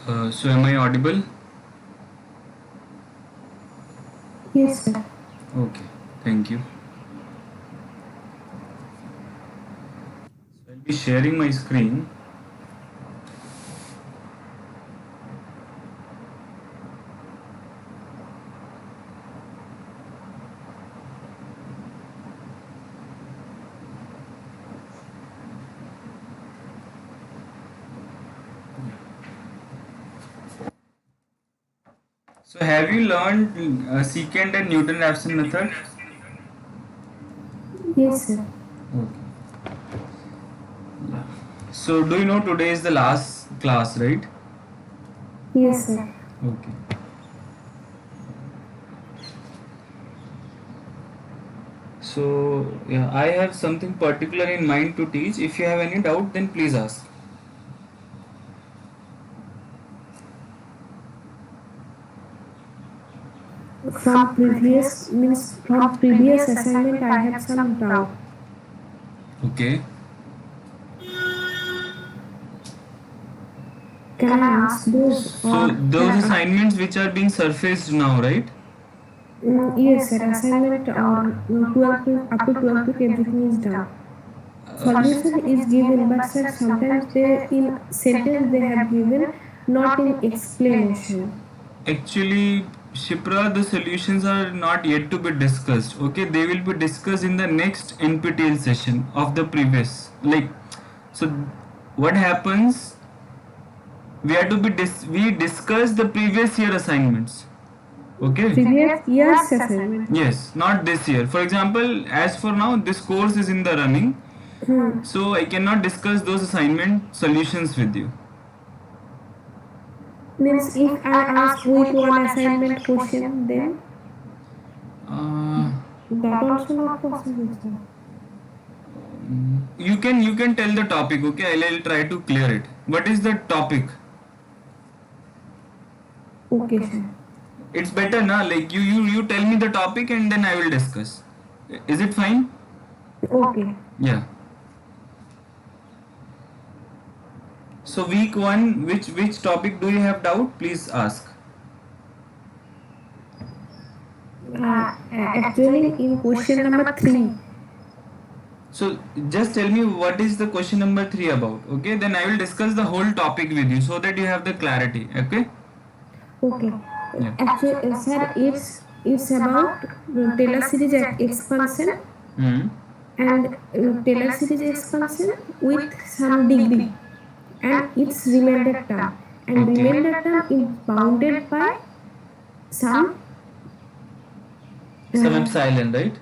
So am I audible? Yes, sir. Okay, thank you. So I'll be sharing my screen. So have you learned secant and Newton-Raphson method? Yes, sir. Okay. So do you know today is the last class, right? Yes, sir. Okay. So yeah, I have something particular in mind to teach. If you have any doubt, then please ask. From previous assignment, I have some doubt. Okay. Can I ask those So or those assignments which are being surfaced now, right? yes, sir. Assignment or 12 to up to 12 week everything is done. Solution is given, but sir, sometimes they in sentence they have given, not in explanation. Actually, Shipra, the solutions are not yet to be discussed. Okay, they will be discussed in the next NPTEL session of the previous. So what happens? We have to be we discuss the previous year assignments. Okay. Previous year's assignment. Yes, not this year. For example, as for now, this course is in the running, so I cannot discuss those assignment solutions with you. Means if I ask week one assignment question, then Uh, that also not possible, sir. you can tell the topic. Okay, I'll try to clear it. What is the topic? Okay, sir. It's better na, like you tell me the topic and then I will discuss. Is it fine? Okay. Yeah. So week one, which topic do you have doubt? Please ask. Actually, in question number three. So just tell me what is the question number 3 about. Okay, then I will discuss the whole topic with you so that you have the clarity. Okay. Okay. Yeah. Actually, sir, it's about Taylor series expansion Hmm. and Taylor series expansion with some degree and its remainder term. And Okay. remainder term is bounded by some Some uh, epsilon, right?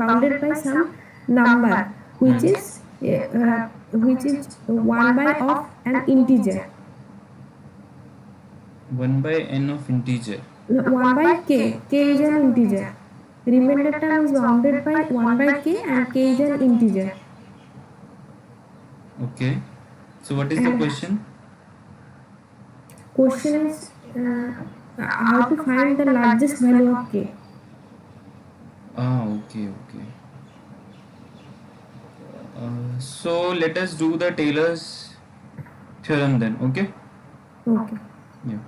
bounded by some number which Hmm. is which is 1 by of an integer. 1 by n of integer. No, 1 by k is an integer. Remainder term is bounded by 1 by k and k is an integer. Okay. So what is the And question? question is how to find the largest value of k. Ah, okay, okay. So let us do the Taylor's theorem then. Okay. Okay. Yeah.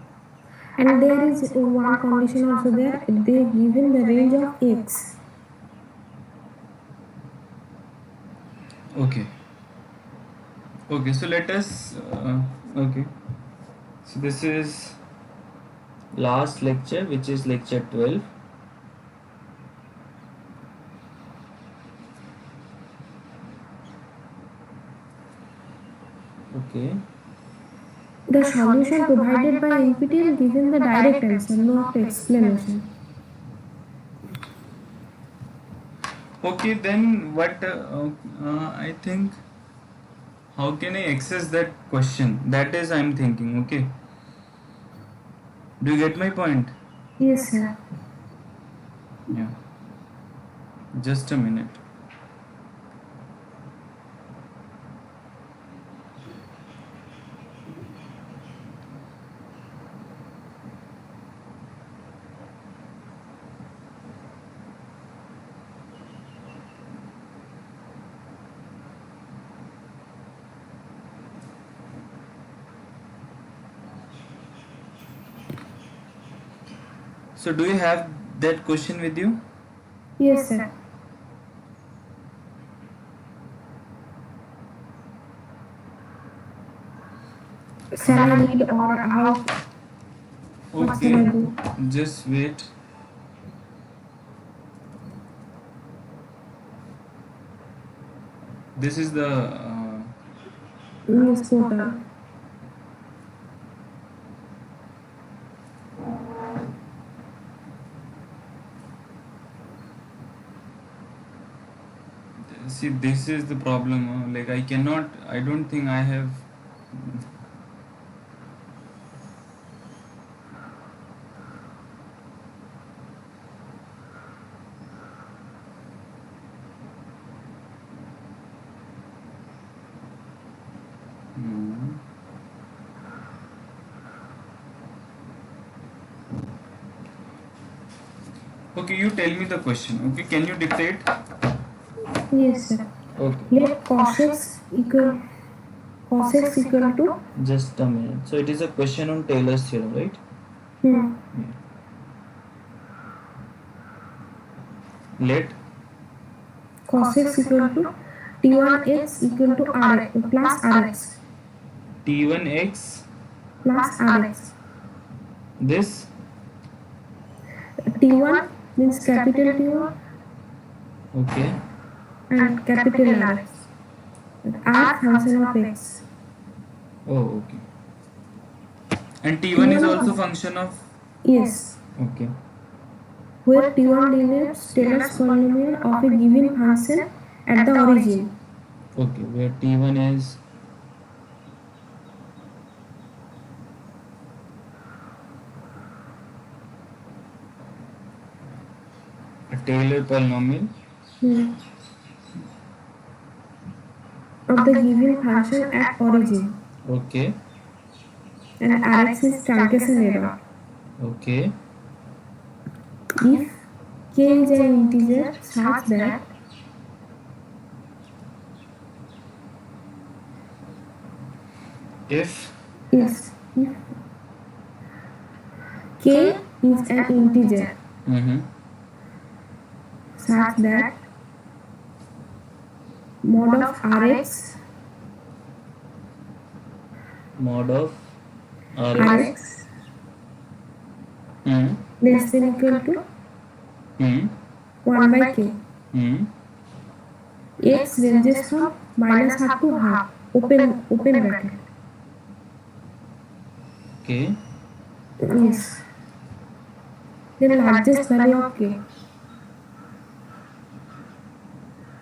And there is one condition also there. They given the range of x. Okay. Okay. So let us. Okay. So this is last lecture, which is lecture 12. Okay. The solution provided by NPTEL given the direct answer, not explanation. Okay, then what? I think. How can I access that question? That is, I'm thinking. Okay. Do you get my point? Yes, sir. Yeah. Just a minute. So do you have that question with you? Yes, sir. Shall I read or how? What shall I Okay, do? just wait. This is the Yes, portal. see, this is the problem. Like I cannot. I don't think I have. No. Okay, you tell me the question. Okay, can you dictate? Yes, sir. Okay. Let cos x equal to Just a minute. So it is a question on Taylor's theorem, right? hmm, Let cos x equal to t1x equal to r plus rx T1x plus rx. this T1 means capital T1 okay and capital Rx. R function of x. oh okay and T1 is T1 also is function of yes, okay where T1 denotes Taylor's polynomial of a given function at the origin. okay where T1 is a Taylor polynomial Hmm. Of the given function at origin, okay and Rx is truncation error. okay If k is an integer such that if yes, if k is an integer mm-hmm, such that mod of Rx mod of Rx hmm less than equal to hmm 1 by k. hmm X ranges from minus half to half. Open bracket. okay Yes. Then largest value of k.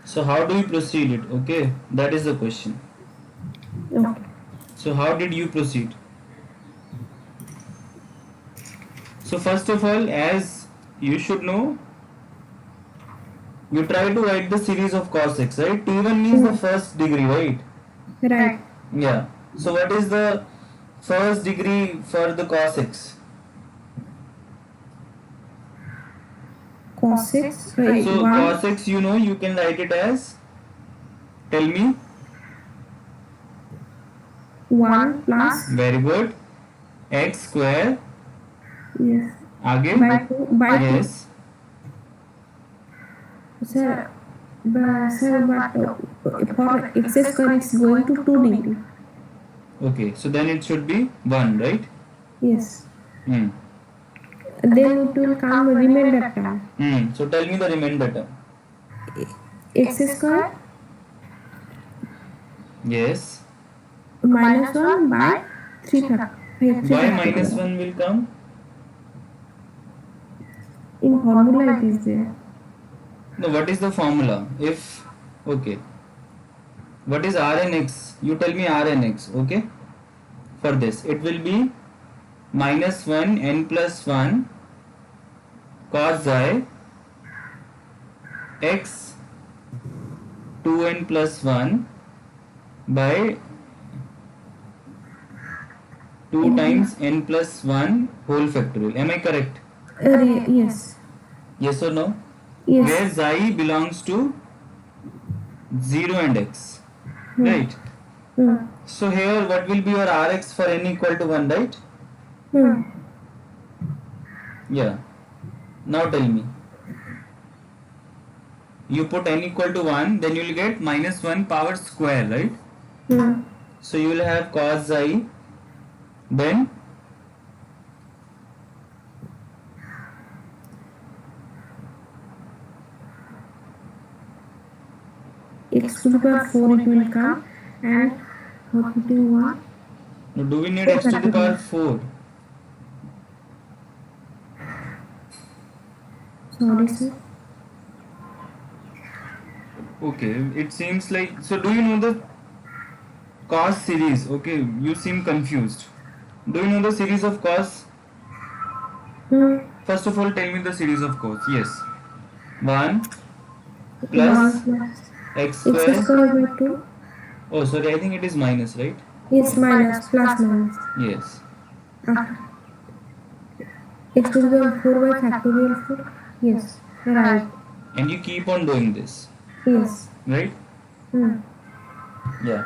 so how do you proceed it okay that is the question Okay. so how did you proceed so first of all as you should know you try to write the series of cos x right t1 means the first degree right Right. yeah so what is the first degree for the cos x Cos x so 1 cos x you know you can write it as tell me 1 plus very good x square yes आगे by 2. yes Sir, but for x square it's going to 2 degree. okay so then it should be 1 right Yes. hmm. Then it will come remainder term. So tell me the remainder term X square yes minus 1 by 3 why minus factorial. 1 will come In formula it is there. no what is the formula if okay what is Rnx you tell me Rnx okay for this it will be minus 1 n plus 1 cos I x 2n plus 1 by 2 times n plus 1 whole factorial am I correct Yes. yes or no Yes. where xi belongs to 0 and x right Hmm. so here what will be your rx for n equal to 1 right Hmm. yeah Now tell me. You put n equal to 1, then you will get minus 1 power square, right? So you will have cos I, then x to the power 4 it will come, and for putting 1. now do we need x to the power 4? Sorry, sir. Okay, it seems like, so do you know the cos series? Okay, you seem confused. Do you know the series of cos? First of all, tell me the series of cos. Yes. 1 plus 1 plus x x square. square by 2. Oh, sorry, I think it is minus, right? Yes, minus, plus minus. Yes. After x to the power 4 by factorial 4. Yes, right. And you keep on doing this, Yes. right? Yeah.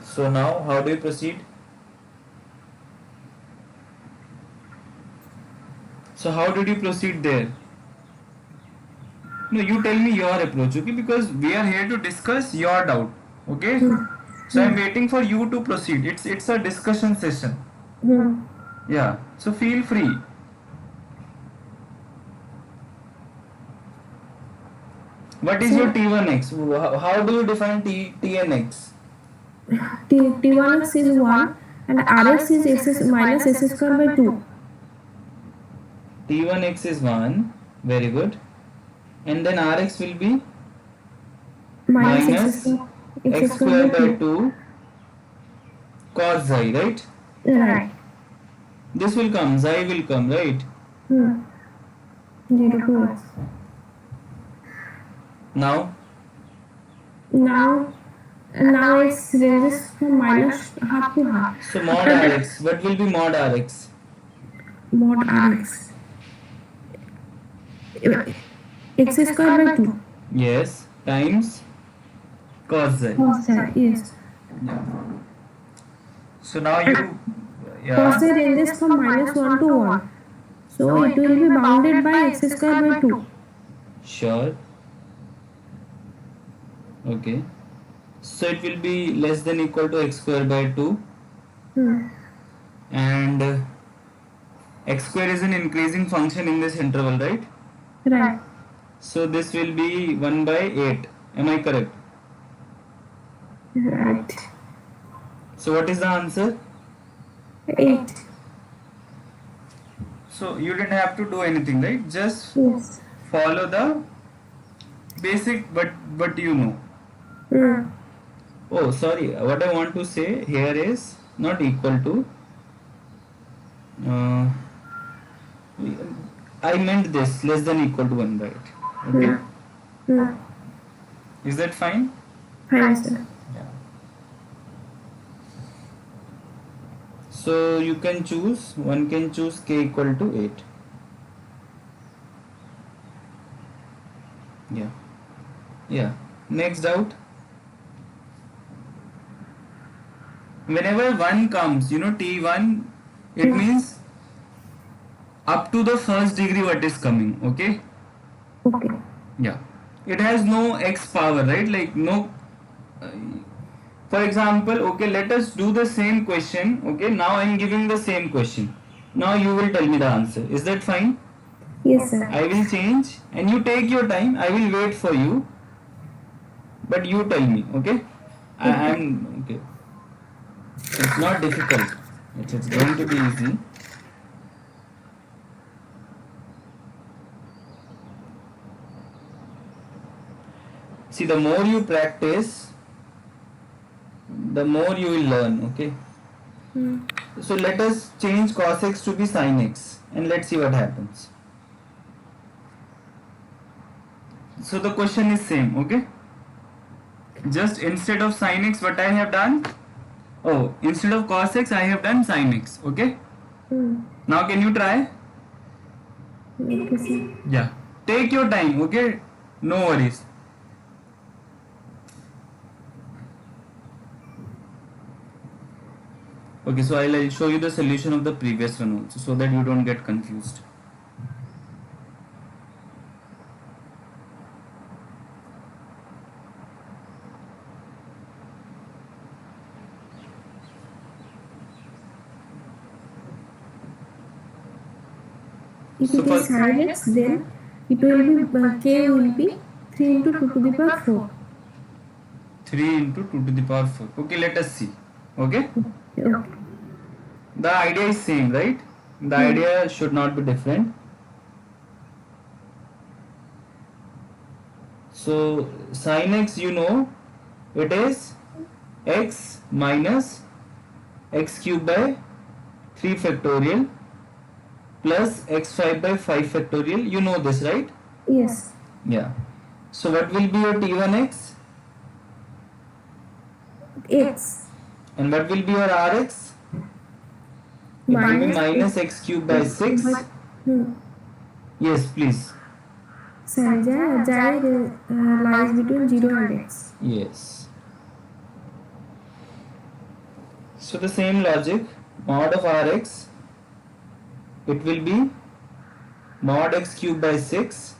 So now, how do you proceed? So how did you proceed there? No, you tell me your approach, okay? Because we are here to discuss your doubt, okay? So I'm waiting for you to proceed. It's a discussion session. Yeah. So feel free. What is your T1x? How do you define TNX? T1x is 1 and Rx is x minus s square by 2. T1x is 1. Very good. And then Rx will be minus x square by 2 cos xi, right? Right. This will come, xi will come, right? 0 to x. Now Now x ranges from minus half to half. so mod Rx, what will be mod Rx? Mod Rx. X square by 2. Yes, times cos xi. Cos xi, yes. So now you, Cos xi ranges from minus 1 to 1. So it will be bounded by x square by 2. Sure. Okay. So it will be less than equal to x square by 2. And x square is an increasing function in this interval, right? Right. So this will be 1 by 8. Am I correct? Right. So what is the answer? 8. So you didn't have to do anything, right? Just Yes. follow the basic, but you know. Oh, sorry. What I want to say here is not equal to. I meant this less than equal to 1 by 8. Okay. Is that fine? Fine, sir. Yeah. So you can choose. One can choose k equal to 8. Yeah. Yeah. Next doubt. Whenever 1 comes, T1, it means up to the first degree what is coming, okay? Okay. Yeah. It has no x power, right? Like no. For example, okay, let us do the same question, okay? Now I am giving the same question. Now you will tell me the answer. Is that fine? Yes, sir. I will change and you take your time. I will wait for you. But you tell me, okay? I am okay. It's not difficult. It's going to be easy. See, the more you practice, the more you will learn, okay? So let us change cos x to be sin x and let's see what happens. So the question is same, okay? Just instead of sin x, what I have done? Oh, instead of cos x, I have done sin x, okay? Now can you try? Okay, sir. Yeah. Take your time, okay? No worries. Okay, so I'll show you the solution of the previous one also, so that you don't get confused. If it is sin x, then it will be k will be 3 into 2 to the power 4. 3 into 2 to the power 4. Okay, let us see. Okay, Okay. the idea is same, right? The idea should not be different. So sin x, you know, it is x minus x cube by 3 factorial plus x5 by 5 factorial. You know this, right? Yes. Yeah. So what will be your t1x? X. And what will be your rx? It will be minus x cube by 6. Yes, please. Sin j lies between 0 and x. Yes. So the same logic, mod of rx, it will be mod x cube by 6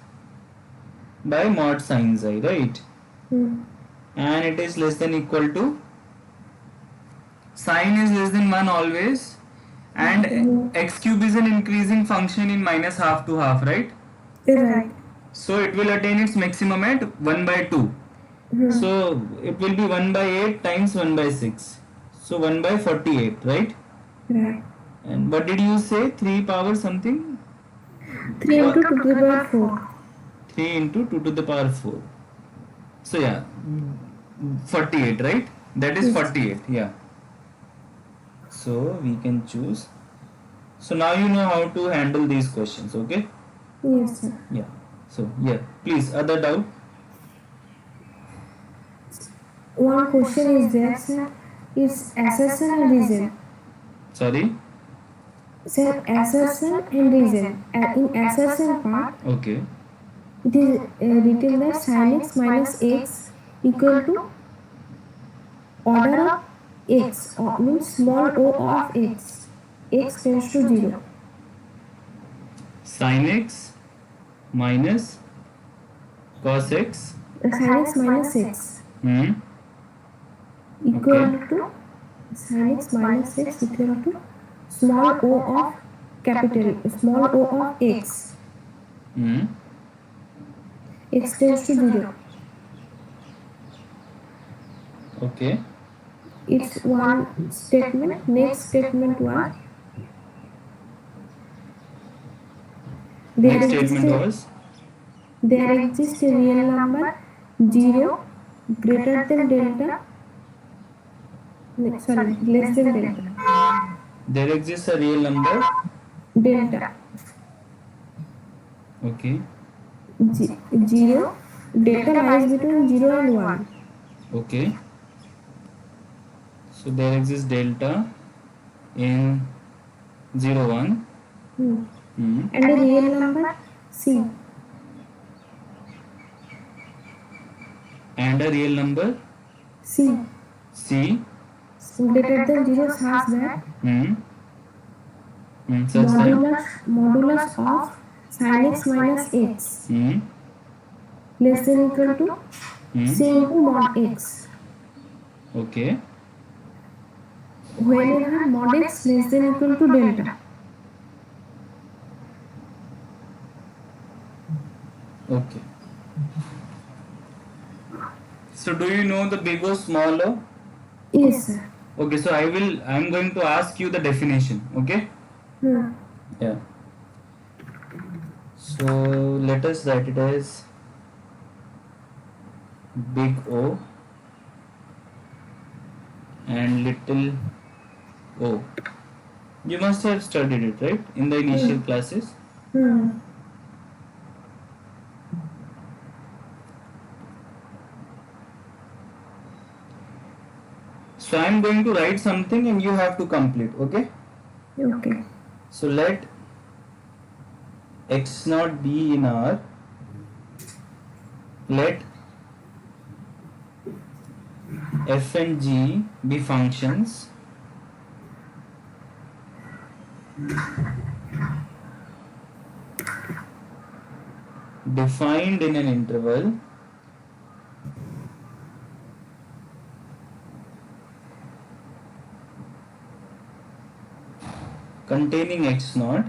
by mod sin xi, right? And it is less than equal to, sin is less than 1 always, and x cube is an increasing function in minus half to half, right? Right. So it will attain its maximum at 1 by 2. So it will be 1 by 8 times 1 by 6. So 1 by 48, right? Right. And what did you say? 3 power something? 3 into 2 to the power 4. 3 into 2 to the power 4. So yeah, 48, right? That is 48, yeah. So we can choose. So now you know how to handle these questions, okay? Yes, sir. Yeah. So yeah, please, other doubt? One question is there, sir. It's assertion and reason. Sorry? Sir, assertion and reason. In assertion part, Okay. it is written that sin x minus x equal to order of x, or means small o of x. X tends to 0. Sin x minus cos x. Sin x minus x equal to sin x minus x equal to small o of capital, small o of x. X tends to 0. Okay. It's one statement. Next statement was there exists a real number 0 greater than delta, sorry, less than delta. There exists a real number Delta. Okay. 0. Delta lies between 0 and 1. Okay. So there exists delta in 0, 1. And a real number C. And a real number C. C. Greater than 0 such that Such modulus of sin x minus x less than equal to C into mod x. Okay. Whenever mod x less than equal to delta. Okay. So do you know the big O small o? Yes, sir. Okay, so I'm going to ask you the definition, okay? Yeah. So let us write it as big O and little o. You must have studied it, right? In the initial classes. So I am going to write something and you have to complete, okay? Okay. So let x naught be in R. Let f and g be functions defined in an interval containing x naught,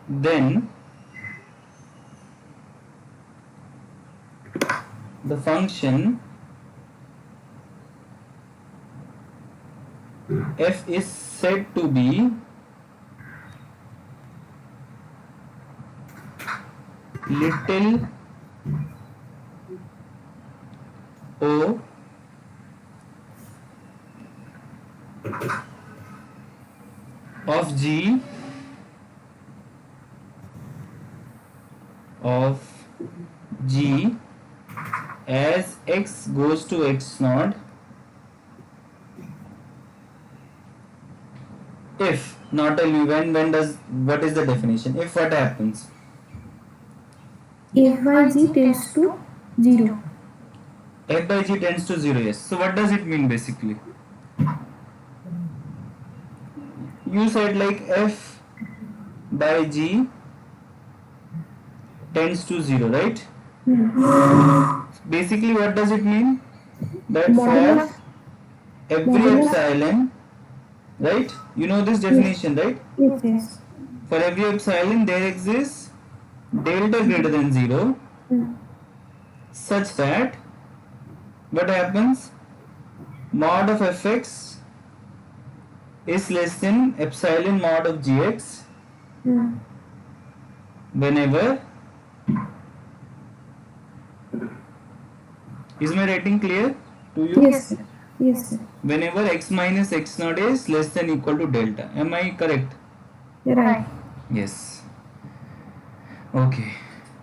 then the function f is said to be little o of g of g as x goes to x naught if, not tell me when does, what is the definition, if what happens, f by g tends to 0. f by g tends to 0. Yes, so what does it mean basically? You said like f by g tends to 0, right? Basically what does it mean? That for Modulus. every epsilon, right, you know this definition, right? Yes, yes. For every epsilon there exists delta greater than 0 such that what happens, mod of fx is less than epsilon mod of gx whenever, is my writing clear to you? Yes, sir. Yes, sir. Whenever x minus x naught is less than equal to delta. Am I correct? Right. Yes. Okay.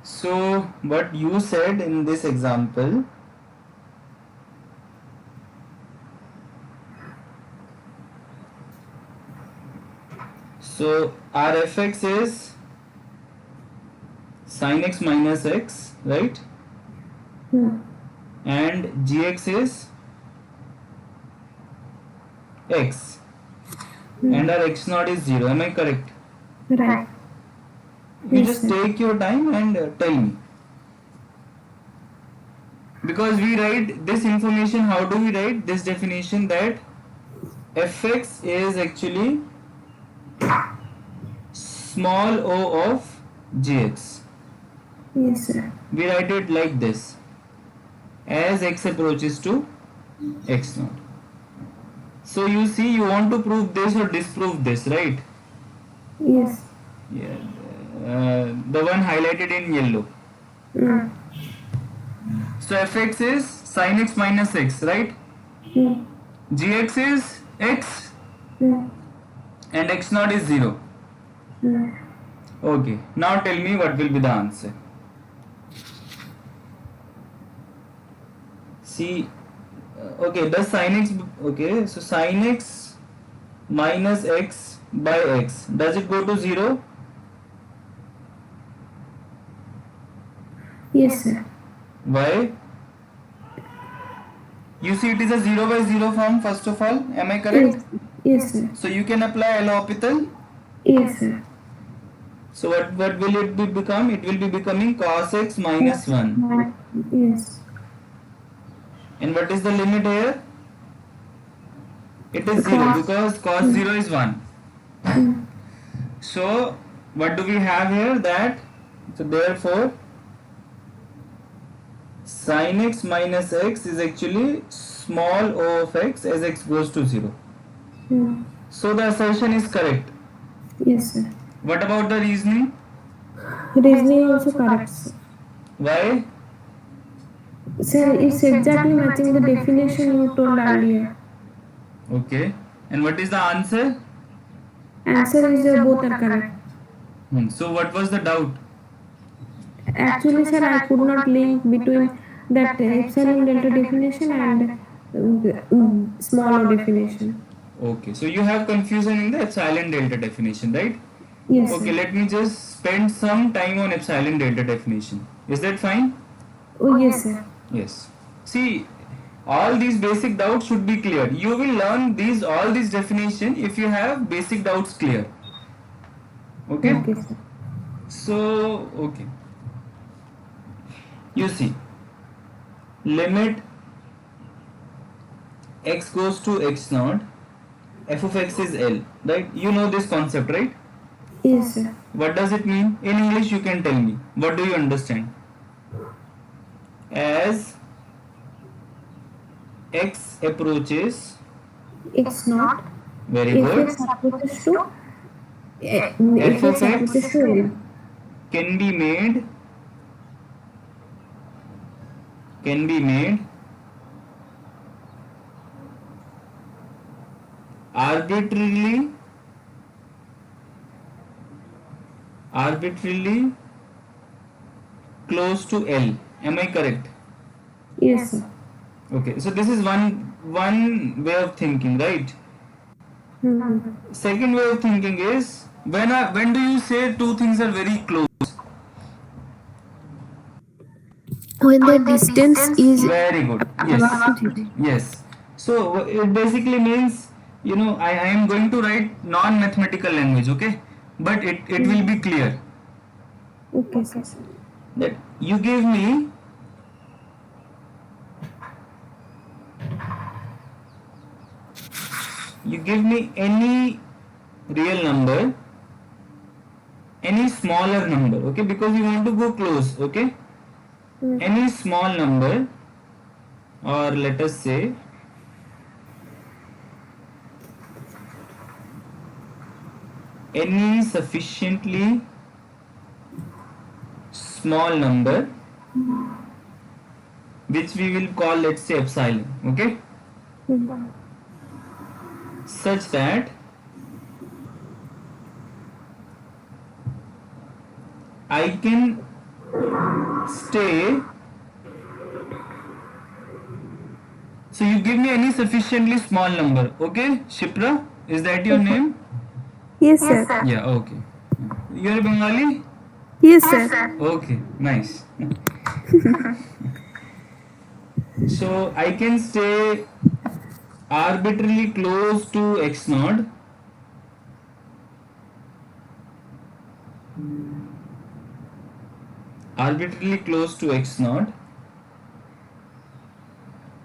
So what you said in this example, so our fx is sin x minus x, right? And gx is x, and our x naught is 0. Am I correct? Right. You Yes, just sir. take your time and tell me, because we write this information. How do we write this definition? That fx is actually small o of gx. Yes, sir. We write it like this: as x approaches to x naught. So you see, you want to prove this or disprove this, right? Yes. Yeah. The one highlighted in yellow. So fx is sin x minus x, right? Gx is x and x naught is 0. Okay, now tell me what will be the answer. See, okay, does sin x, okay, so sin x minus x by x, does it go to 0? Yes, sir. Why? You see, it is a 0 by 0 form, first of all. Am I correct? Yes, sir. So you can apply L'Hopital. Yes, sir. So what will it be become? It will be becoming cos x minus 1. Yes. And what is the limit here? It is 0 because cos 0 is 1. So what do we have here? That, so therefore sin x minus x is actually small o of x as x goes to 0. So the assertion is correct. Yes, sir. What about the reasoning? Reasoning also correct, sir. Why? Sir, it's exactly matching the definition you told earlier. Okay. And what is the answer? Answer is both are correct. So what was the doubt? Actually, sir, I could not link between that epsilon delta definition and small o definition. Okay, so you have confusion in the epsilon delta definition, right? Yes, Okay, sir. let me just spend some time on epsilon delta definition. Is that fine? Oh, yes, sir. Yes. See, all these basic doubts should be cleared. You will learn all these definition if you have basic doubts clear. Okay. Okay, sir. So okay, you see, limit x goes to x naught, f of x is L, right? You know this concept, right? Yes, sir. What does it mean? In English you can tell me. What do you understand? As x approaches, X naught. very If good, x approaches to f if of x approaches x to L. can be made arbitrarily close to L. Am I correct? Yes, sir. Okay, so this is one way of thinking, right? Mm-hmm. Second way of thinking is when do you say two things are very close? When the distance is Very good. Yes. approximate. Yes. So it basically means, I am going to write non-mathematical language, okay? But it will be clear Okay, sir. that you give me any real number, any smaller number, okay? Because you want to go close, okay? Any small number, or let us say any sufficiently small number, which we will call, let's say, epsilon, okay? Such that I can stay. So you give me any sufficiently small number, okay? Shipra, is that your name? Yes, sir. Yeah, okay. You are Bengali? Yes, sir. Okay, nice. So I can stay arbitrarily close to x naught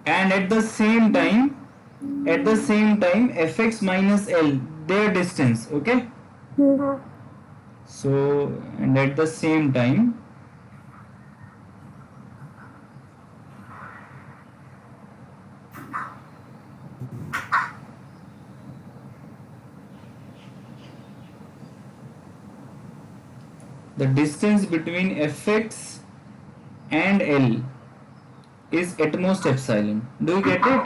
and at the same time fx minus L, their distance, okay? So, and at the same time the distance between fx and L is at most epsilon. Do you get it?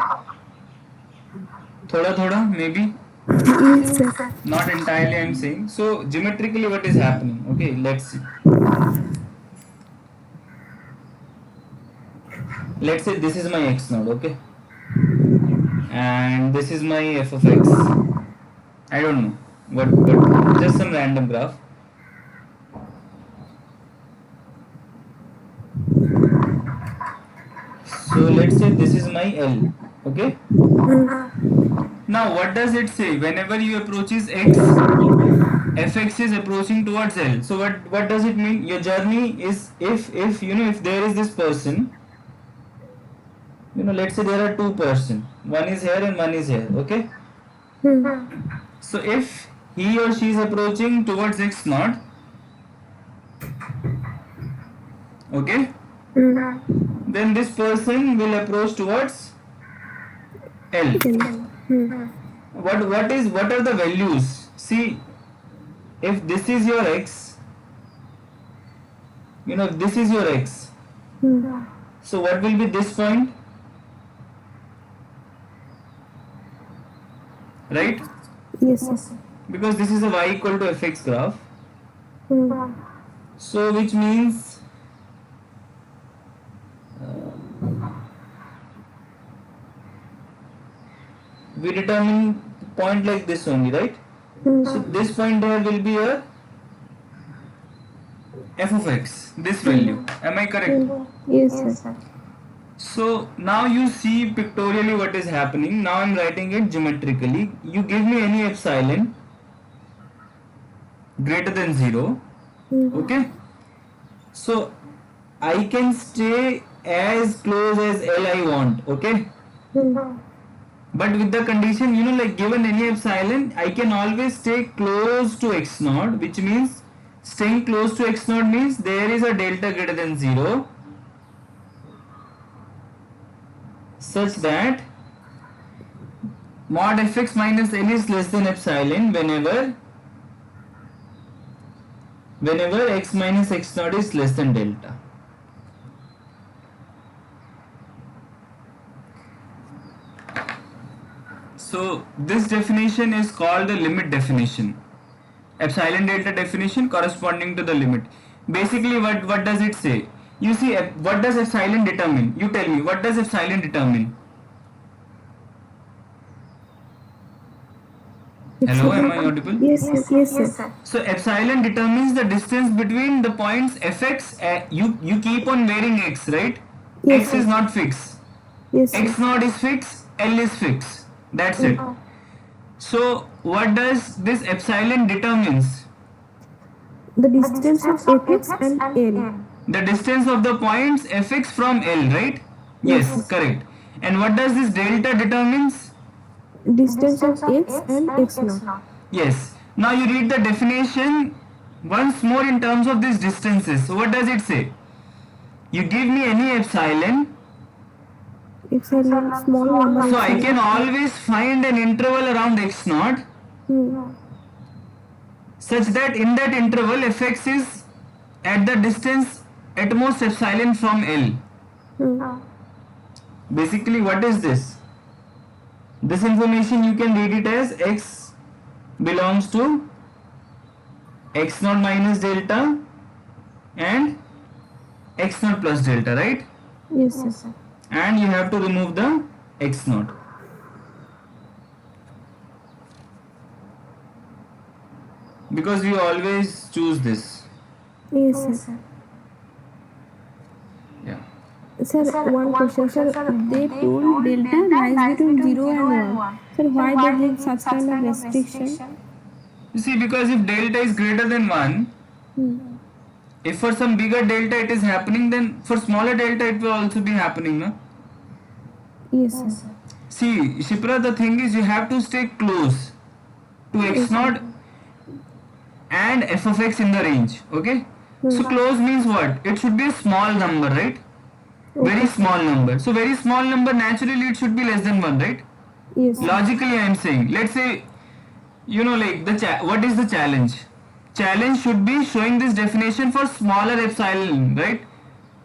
Thoda, maybe? Yes, sir. Not entirely, I am saying. So, geometrically, what is happening? Okay, let's see. Let's say this is my x node, okay? And this is my f of x. I don't know what, but just some random graph. So let's say this is my L, okay? Now what does it say? Whenever you approaches x, fx is approaching towards L. So what does it mean? Your journey is, if there is this person, let's say there are two person, one is here and one is here, okay? So if he or she is approaching towards x naught, okay, then this person will approach towards L. What are the values? See, if this is your x, if this is your x, so what will be this point? Right? Yes, sir. Because this is a y equal to fx graph. So which means we determine point like this only, right? So this point here will be a f of x, this value. Am I correct? Yes, sir. So now you see pictorially what is happening. Now I'm writing it geometrically. You give me any epsilon greater than 0. Mm. Okay, so I can stay as close as L I want. Okay, Mm. but with the condition, like given any epsilon, I can always stay close to x naught, which means staying close to x naught means there is a delta greater than 0, such that mod fx minus L is less than epsilon whenever x minus x naught is less than delta. So this definition is called the limit definition. Epsilon delta definition corresponding to the limit. Basically, what does it say? You see, what does epsilon determine? You tell me, what does epsilon determine? Hello, am I Epsilon. audible? Yes, sir. Yes, sir. So epsilon determines the distance between the points fx. You keep on varying x, right? Yes, X sir. is not fixed. Yes, sir. X naught is fixed. L is fixed. That's it. Mm. So what does this epsilon determines? The distance of fx and L. The distance of the points fx from L, right? Yes, Yes, sir. correct. And what does this delta determines? Distance of x and x naught. Yes. Now you read the definition once more in terms of these distances. So what does it say? You give me any epsilon, Epsilon, small number so I epsilon. can always find an interval around x naught Mm. such that in that interval fx is at the distance at most epsilon from L. Mm. Basically, what is this? This information you can read it as x belongs to x naught minus delta and x naught plus delta, right? Yes, sir. And you have to remove the x naught. Because we always choose this. Yes, sir. Yeah. Sir, one question, sir. They told delta lies between 0 and 1. Sir, why they give such kind of restriction? You see, because if delta is greater than 1, Hmm. if for some bigger delta it is happening, then for smaller delta it will also be happening, no? Yes, sir. See, Shipra, the thing is you have to stay close to x naught and f of x in the range, okay? So close means what? It should be a small number, right? Very small number. So very small number, naturally it should be less than 1, right? Yes, sir. Logically I am saying, let's say, like what is the challenge? Challenge should be showing this definition for smaller epsilon, right?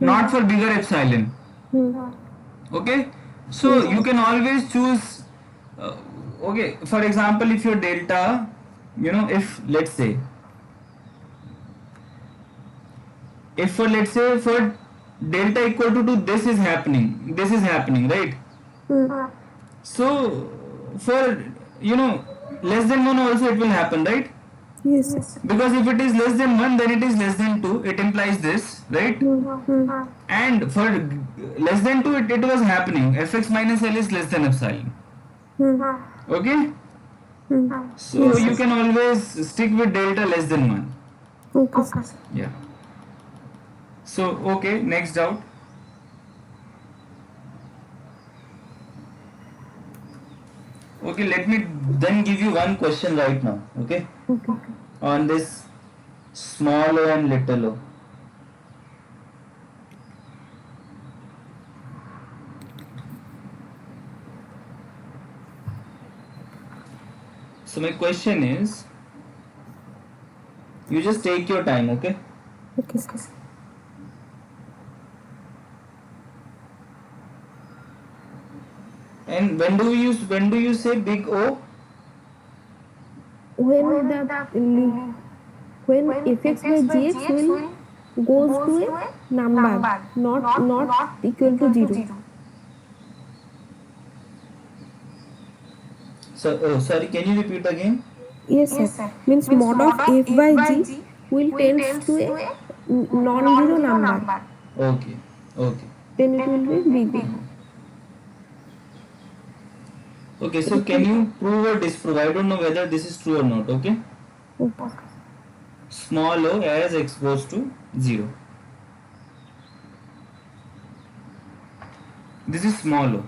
Not for bigger epsilon. Hmm. Okay, so you can always choose. Okay, for example, if your delta, if let's say, if for let's say for delta equal to 2, this is happening, right? Hmm. So for less than 1 also it will happen, right? Yes, sir. Because if it is less than 1, then it is less than 2. It implies this, right? Hmm. And for less than 2, it was happening. Fx minus L is less than epsilon. Hmm. Okay? Hmm. So Yes, you sir. can always stick with delta less than 1. Okay, sir. Yeah. So, okay, next doubt. Okay, let me then give you one question right now. Okay? Okay. On this small o and little o. So my question is, you just take your time, okay? Okay, sir. And when do you say big O? When when fx by gx will goes to a number not equal to 0. So, oh, sorry, can you repeat again? Yes, sir. Means mod of f by g will tends to a non-zero number. Okay, okay. then it will be big O. Okay, so can you prove or disprove? I don't know whether this is true or not. Okay, Okay. small o as x goes to 0. This is small o.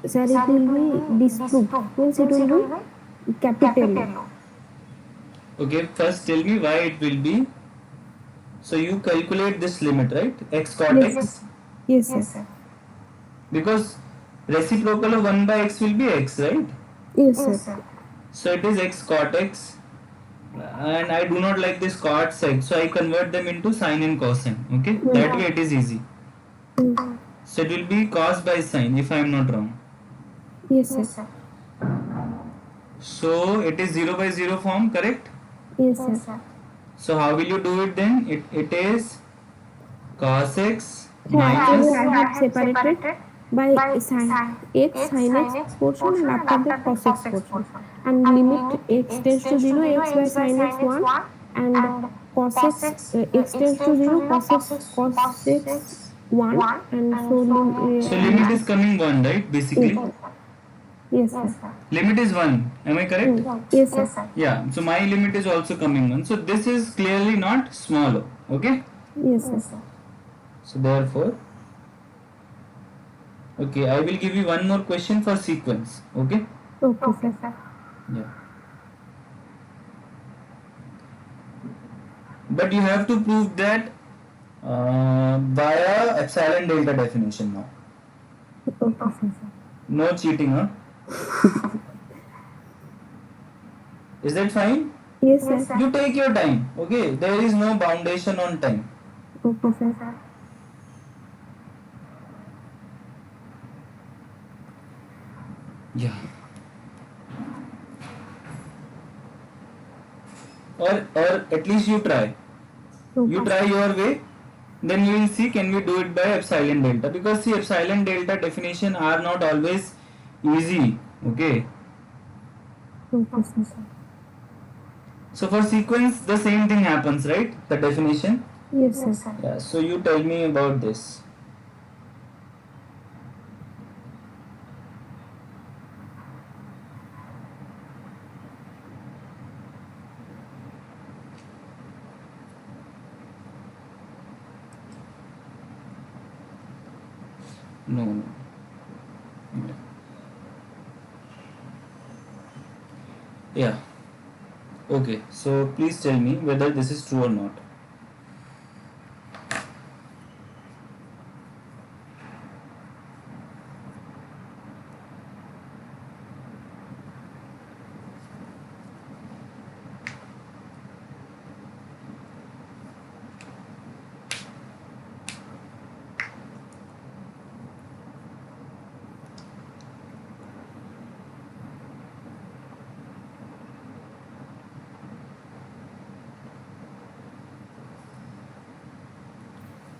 Sir, it will be disproved. Means it will be capital O. Okay, first tell me why it will be. So you calculate this limit, right? X cot Yes. x, Yes, sir. because reciprocal of 1 by x will be x, right? Yes, sir. So it is x cot x, and I do not like this cot sec, so I convert them into sine and cosine. Okay, that way it is easy. Mm. So it will be cos by sine if I am not wrong. Yes, sir. So it is 0 by 0 form, correct? Yes, sir. So how will you do it then? It is cos x So actually, minus. I have separated by sin x portion and after that cos x portion. And limit x tends to 0, x by sin x 1, and cos x, x tends to 0, cos x 1, and so So limit is coming 1, right? yes, Basically, sir. Yes, sir. limit is 1. Am I correct? Yes, sir. Yeah. So my limit is also coming 1. So this is clearly not small o. Okay. Yes, sir. So therefore, okay, I will give you one more question for sequence. Okay. Okay, sir. Yeah. But you have to prove that via epsilon delta definition now. Okay, sir. No cheating, huh? Is that fine? Yes, sir. You take your time. Okay. There is no foundation on time. Okay, sir. Yeah. Or at least you try. You try your way, then we will see can we do it by epsilon delta, because see epsilon delta definition are not always easy. Okay. Okay, sir. So for sequence the same thing happens, right? The definition. Yes, sir. Yeah. So you tell me about this. No, no. Yeah. Okay. So please tell me whether this is true or not.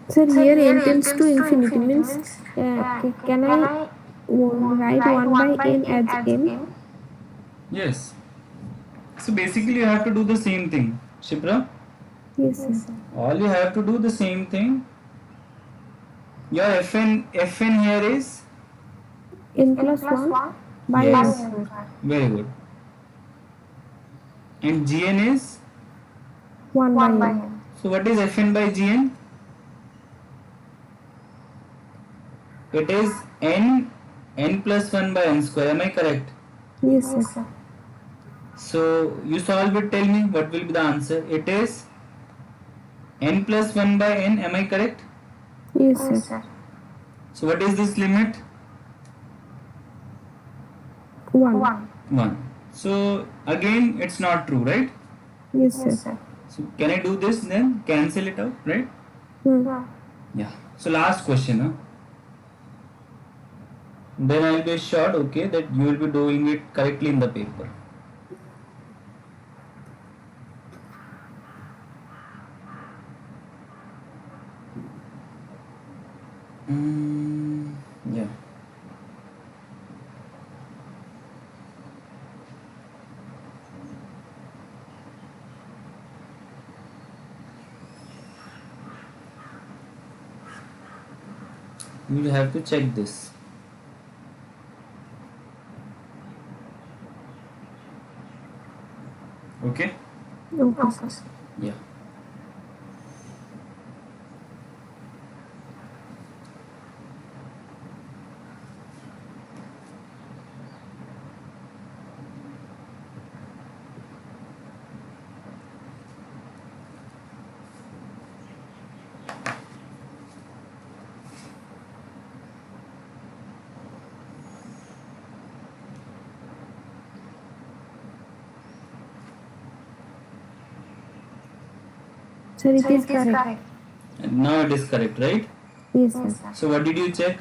Sir, here n tends to infinity means can I write 1 by n as n? Yes. So basically you have to do the same thing, Shipra. Yes, sir. All you have to do the same thing. Your fn here is n plus 1 by yes. n. Very good. And gn is 1 by n. so what is fn by gn? It is n plus 1 by n square. Am I correct? Yes, sir. So you solve it. Tell me what will be the answer. It is n plus 1 by n, am I correct? Yes, sir. So what is this limit? 1. 1. So again it's not true, right? Yes, sir. So can I do this then? Cancel it out, right? Hmm. Yeah. So last question, huh? Then I'll be assured, okay, that you will be doing it correctly in the paper. Yeah. You will have to check this. Okay? Okay, sir. Yeah. Sir, it is correct. And now it is correct, right? Yes, sir. So what did you check?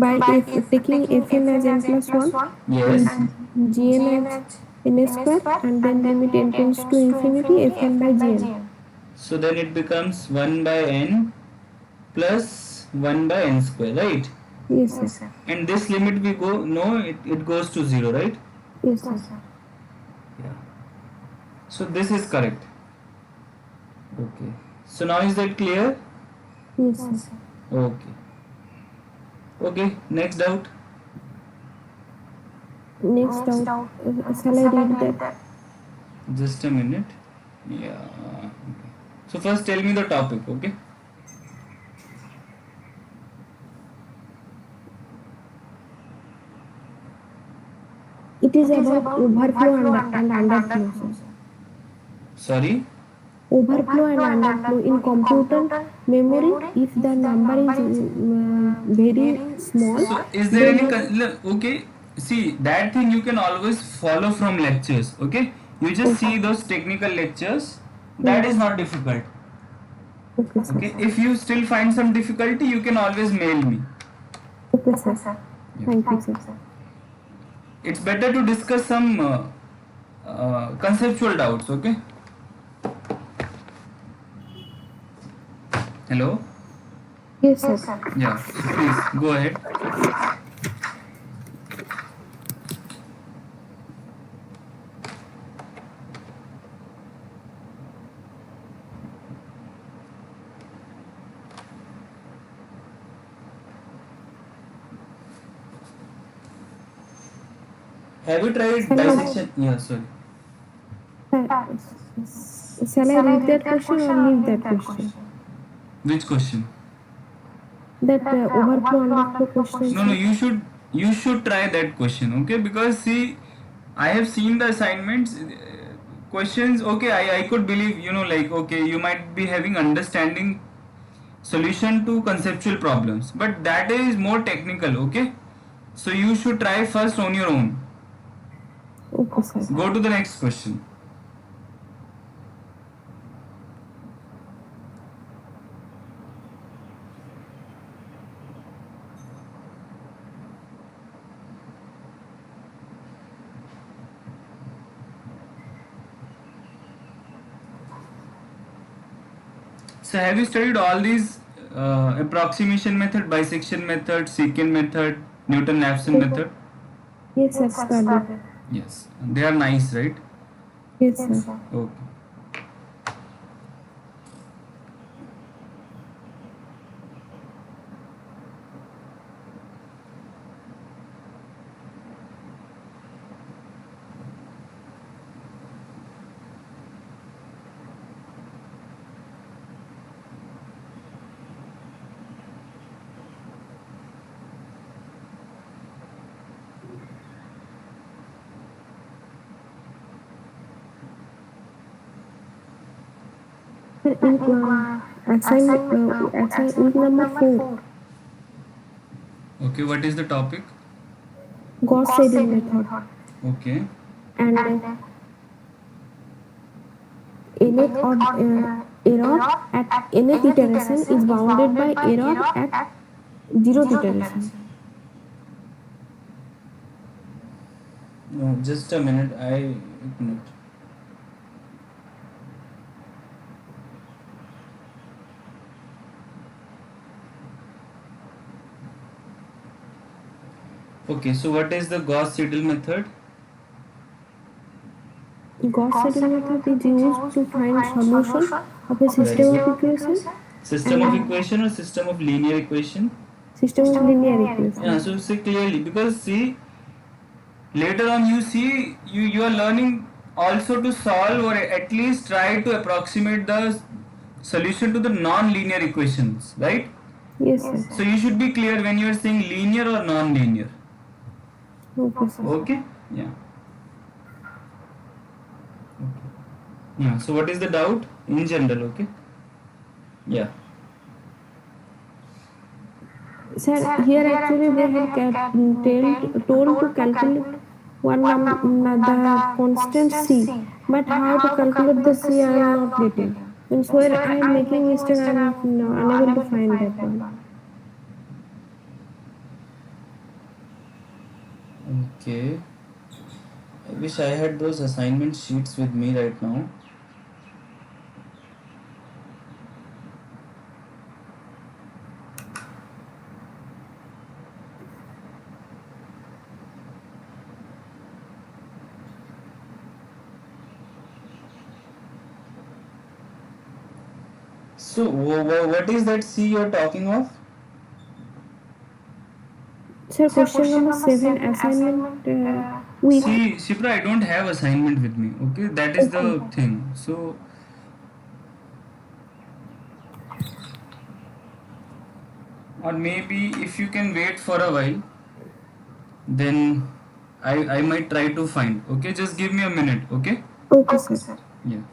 By if taking fn as n plus 1 Yes. and gn as n square, and then limit n tends to infinity fn by gn. So then it becomes 1 by n plus 1 by n square, right? Yes, sir. And this limit we go, no, it goes to 0, right? Yes, sir. Yeah. So this is correct. Okay. So now is that clear? Yes, sir. Okay. Okay, next doubt. Next out, shall I read that? Just a minute. Yeah. Okay. So first tell me the topic, okay? It is about overflow and underflow, sir. Sorry? Overflow and underflow in computer memory. If the number is very small, So is there any then okay? See, that thing you can always follow from lectures, okay? You just okay, see those technical lectures. hmm, That is not difficult. okay, sir. Okay? If you still find some difficulty, you can always mail me. Okay, sir. Yeah. Thank you, sir. It's better to discuss some conceptual doubts, okay? Hello? Yes, sir. Yeah, so please go ahead. Have you tried Shall I, dissection? Yeah, sorry. shall I read that question or leave that question? Which question? That overflow underflow question, No, no, sir. you should try that question, okay? Because see, I have seen the assignments, questions. Okay, I could believe, like, okay, you might be having understanding solution to conceptual problems, but that is more technical, okay? So you should try first on your own. Okay, sir. Go to the next question. So have you studied all these approximation method, bisection method, secant method, Newton-Raphson method? Yes, sir. Studied. Yes, they are nice, right? Yes, sir. Okay. Sir, in week number 4, Okay, what is the topic? Gauss Seidel method, Okay. and nth odd error at nth iteration is bounded by error at 0th iteration. No, just a minute. एक minute. Okay, so what is the Gauss-Seidel method? Gauss Seidel method is used to find solution of a Very system of good. equation System of equation or system of linear equation? system of linear Yeah, equation. so see clearly, because see, later on you see, you are learning also to solve or at least try to approximate the solution to the non-linear equations, right? Yes, sir. So you should be clear when you are saying linear or non-linear. Okay, sir. Okay? Yeah. Okay. Yeah. So what is the doubt in general? Okay. Yeah. Sir, here actually they had told to calculate the constant c, but how to calculate the c I am not getting. Means where I am making mistake, I am unable to find that one. Okay. I wish I had those assignment sheets with me right now. So what is that C you're talking of? Sir, question number 7, assignment week. See, Shipra, I don't have assignment with me. Okay, that is Okay. the thing. So, or maybe if you can wait for a while, then I might try to find. Okay, just give me a minute. Okay. Okay, sir. Yeah.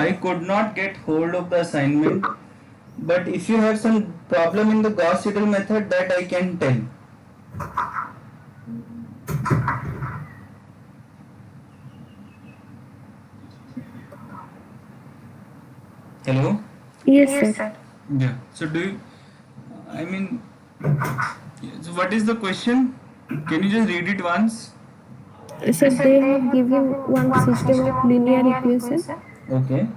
I could not get hold of the assignment, but if you have some problem in the Gauss-Seidel method, that I can tell. Hello? Yes, sir. Yeah. So do you, I mean, so what is the question? Can you just read it once? Sir, they have given one system of linear equation Okay.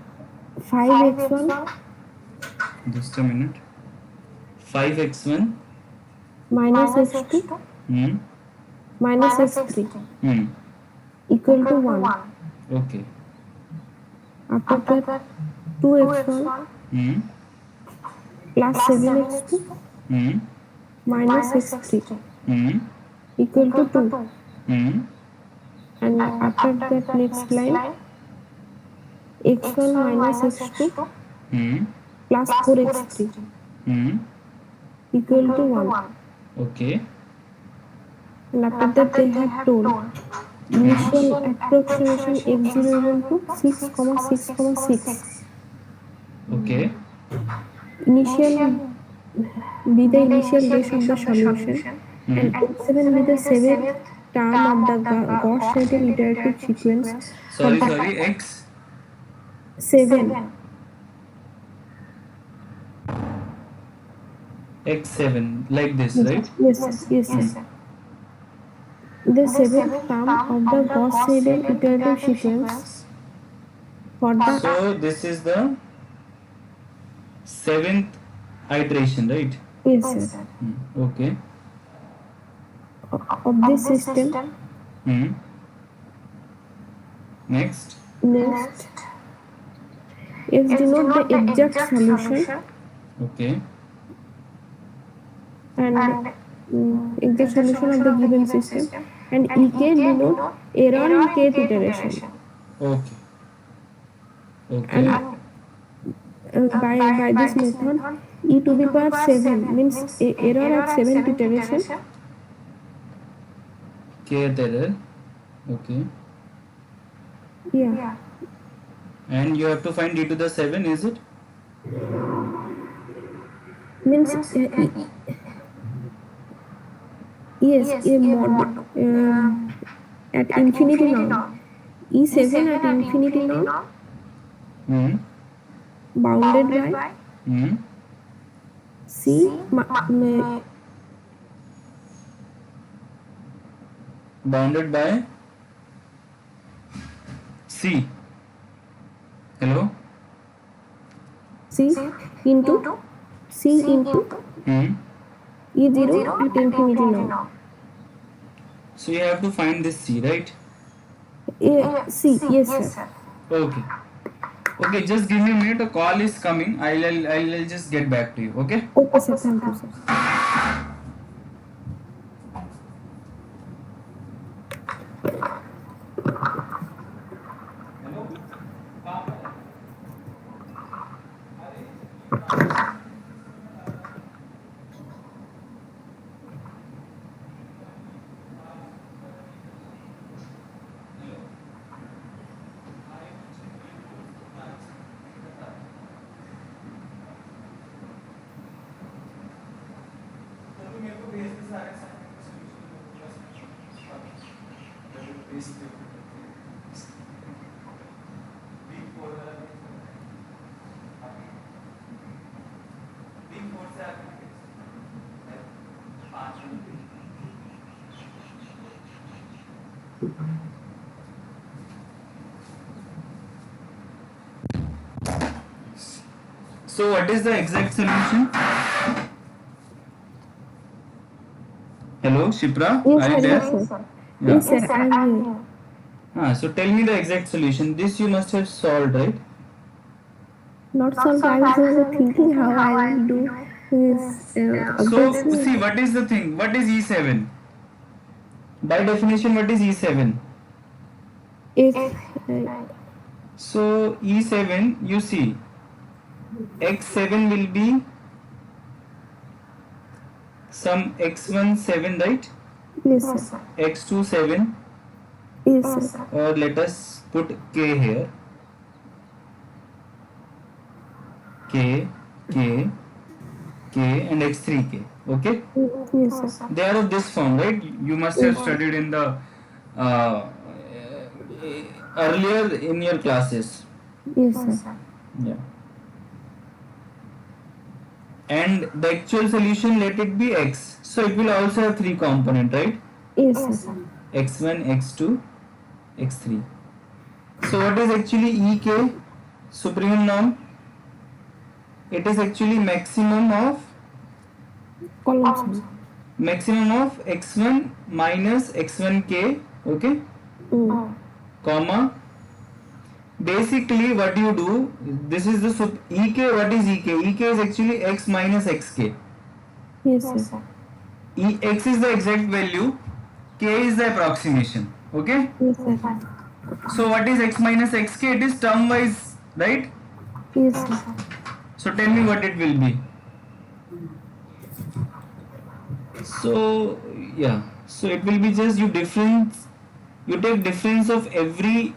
5x1 Just a minute. 5x1 minus x2 hmm. minus x3 Hmm. equal to 1. Okay. After that, 2x1 Hmm. plus 7x2 Hmm. minus x3 Hmm. equal to 2. Hmm. And after that next line, x1 minus x2 Hmm. plus 4x3 Hmm. equal to 1. Okay. And after that they have told initial approximation x0 equal to 6, 6, 6. Okay. initial be the initial guess of the solution, and x7 be the seventh term of the Gauss-Seidel iterative sequence for Sorry, the sorry, X 7. X7 like this, Yes, right? yes, sir. Yes, sir. The seventh term of the Gauss-Seidel iterative sequence for the So this is the seventh iteration, right? yes, sir, Okay. of this system. Hmm. Next. Next, S denote the exact solution, Okay. and exact solution of the given system, and ek denote error in kth iteration. Okay. Okay. And by this method, e to the power 7 means error at 7th iteration. Kth error. Okay. Yeah, And you have to find d to the 7, is it? means yes, a mod at infinity norm, e7 at infinity norm, Hmm. bounded by Hmm. c Bounded by C. Hello? c into c into Hmm. e0 at infinity norm. So you have to find this C, right? C, yes, sir. Okay. Okay, just give me a minute. A call is coming. I'll just get back to you. Okay? Okay, sir. Thank you, sir. So what is the exact solution? Hello, Shipra? Yes, Are you sir. there? Yes, sir. Yeah. Yes, sir. I am here. So tell me the exact solution. This you must have solved, right? Not solved. I was only thinking how I will do this. So Obviously, see, what is the thing? What is E7? By definition, what is E7? if uh, So E7, you see, X7 will be some X1 7, right? yes, sir. X2 7, Yes, sir. or let us put K here. K, K, K, and X3K. Okay? Yes, sir. They are of this form, right? You must have Yes, studied in the uh, earlier in your classes. yes, sir. Yeah. And the actual solution, let it be X. So it will also have three component, right? Yes, sir. X1, X2, X3. So what is actually EK? Supreme norm. It is actually maximum of Column X1 minus X1K. Okay, Mm. comma. Basically, what you do, this is the EK. What is EK? EK is actually X minus XK. Yes, sir. X is the exact value, K is the approximation. Okay. Yes, sir. So what is X minus XK? It is term wise, right? Yes, sir. So tell me what it will be. So yeah, so it will be just you take difference of every,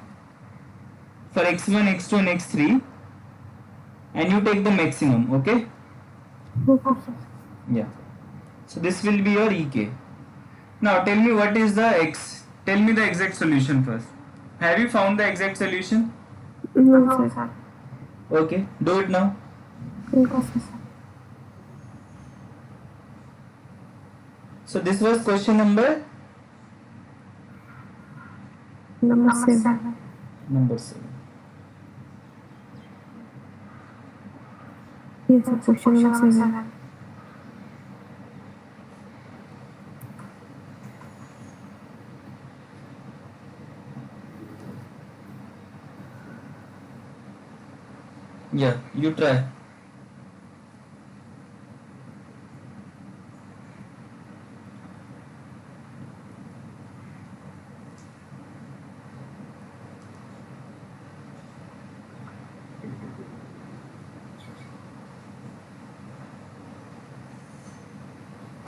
for x1, x2 and x3, and you take the maximum. Okay. Okay, sir. Yeah. So this will be your ek. Now tell me what is the x. Tell me the exact solution first. Have you found the exact solution? No, sir. Okay, do it now. Okay, sir. So this was question number Number 7. number 7. Yes, sir. Question number 7. Yeah, you try.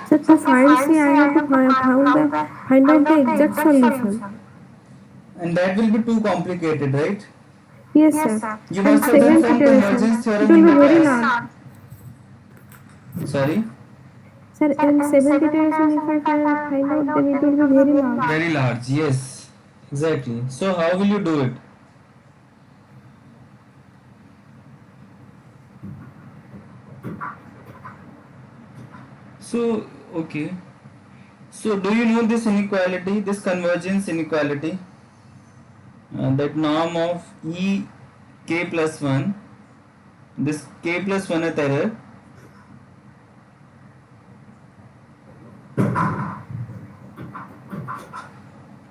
Sir, to find C, I have to find out the exact solution. And that will be too complicated, right? Yes, sir. You And must have done 7th some iteration. convergence It theorem will in be the very past. large. Sorry? Sir, and 7th iteration, if I find out, then it will be very large. Very large, yes. Exactly. So how will you do it? So, okay. So do you know this inequality, this convergence inequality? That norm of E k plus 1, this k plus 1th error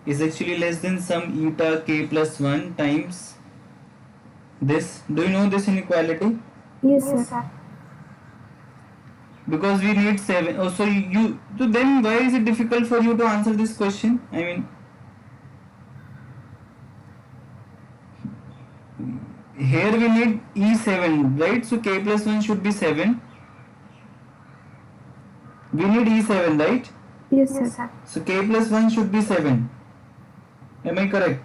is actually less than some eta k plus 1 times this. Do you know this inequality? Yes, sir. Because we need 7. Oh, so you. So then why is it difficult for you to answer this question? I mean, here we need E7, right? So k plus 1 should be 7. We need E7, right? Yes, sir. So k plus 1 should be 7. Am I correct?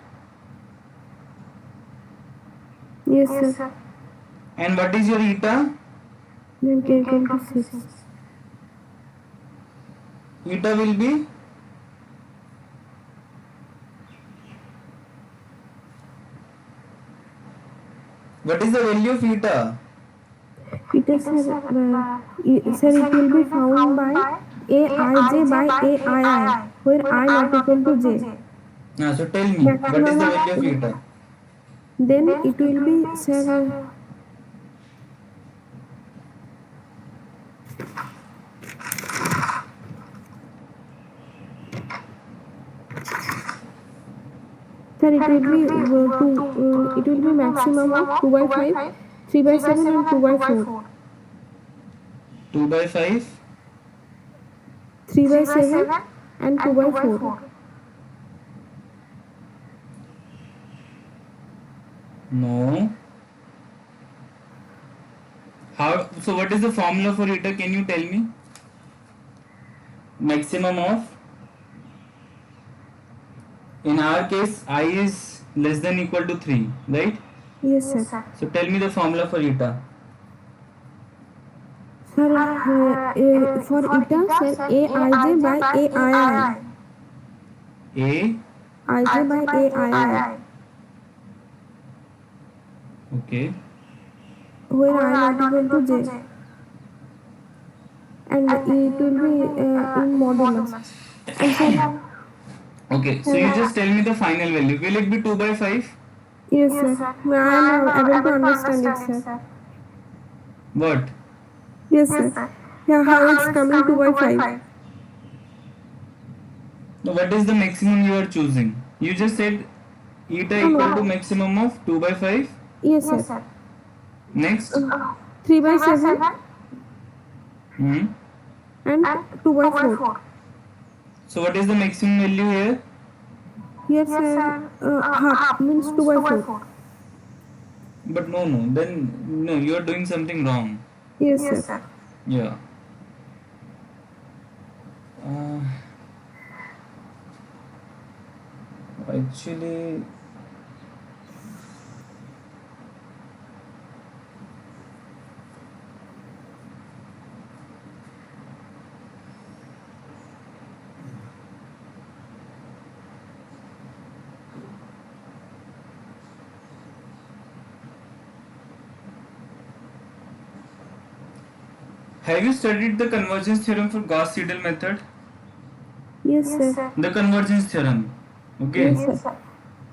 Yes, sir. And what is your eta? Then k equal to 6. Eta will be what is the value of eta? It is, sir, sir, it will be found by Aij by Aii, where I not equal to j. So tell me, what is the value of eta? Then it will be, sir, sir, it will be it will be maximum of 2 by 5, 3 by 7 and 2 by 4. 2 by 5? 3 by 7 and 2 by 4. No. How? So what is the formula for eta? Can you tell me? Maximum of, in our case, I is less than equal to 3, right? Yes, sir. So tell me the formula for eta. Sir, for eta, sir, Aij by Aii. A. Ij by Aii, Okay. where I not equal to j. And it will be in modulus. And sir, Okay. So you just tell me the final value. Will it be 2 by 5? yes, sir. I am able to understand it, sir. What? Yes, sir. Yeah, how it's coming 2 by 5. No, what is the maximum you are choosing? You just said eta equal to maximum of 2 by 5. Yes, sir. Next. 3 by 7 Hmm. and 2 by 4. So what is the maximum value here? Here, sir, half means 2 by 4. But no, then no, you are doing something wrong. Yes, sir. Yeah. Uh, Actually, Have you studied the convergence theorem for Gauss-Seidel method? Yes, sir. The convergence theorem. Okay. Yes, sir.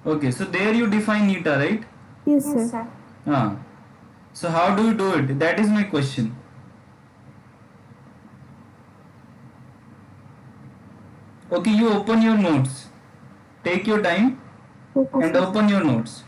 Okay. So there you define eta, right? Yes, sir. Ah. So how do you do it? That is my question. Okay, you open your notes. Take your time Okay, and sir. open your notes.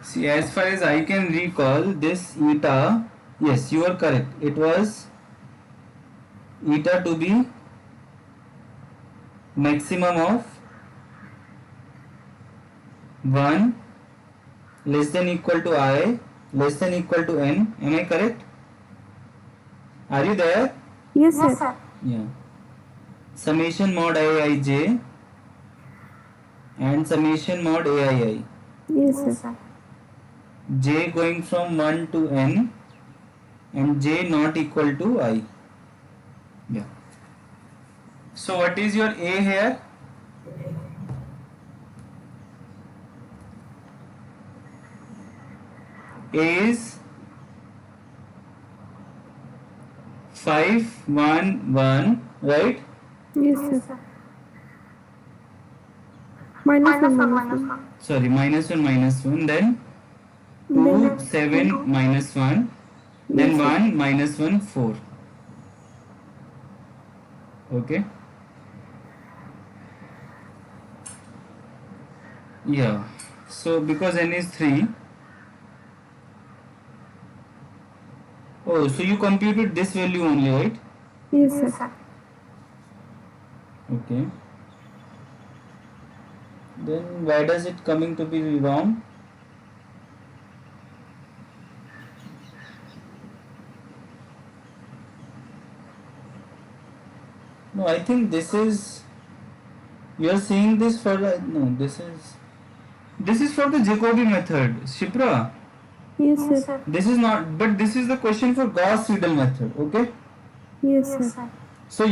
See, as far as I can recall, this eta, yes, you are correct. It was eta to be maximum of 1 less than equal to I less than equal to n. Am I correct? Are you there? Yes, sir. Yeah. Summation mod aij and summation mod aii. Yes, sir. J going from 1 to n and j not equal to I. Yeah. So what is your A here? A is 511, right? Yes, sir. Minus 1, minus 1. Sorry, minus 1, then 2 Then 7 minus 1, then yes, sir. 1 minus 1 4. Okay. Yeah. So because n is 3. Oh, so you computed this value only, right? Yes, sir. Okay. Then why does it coming to be wrong? No, I think this is, you are saying this for the, no, this is for the Jacobi method, Shipra. Yes, sir. This is not, but this is the question for Gauss-Seidel method. Okay. Yes, sir. So,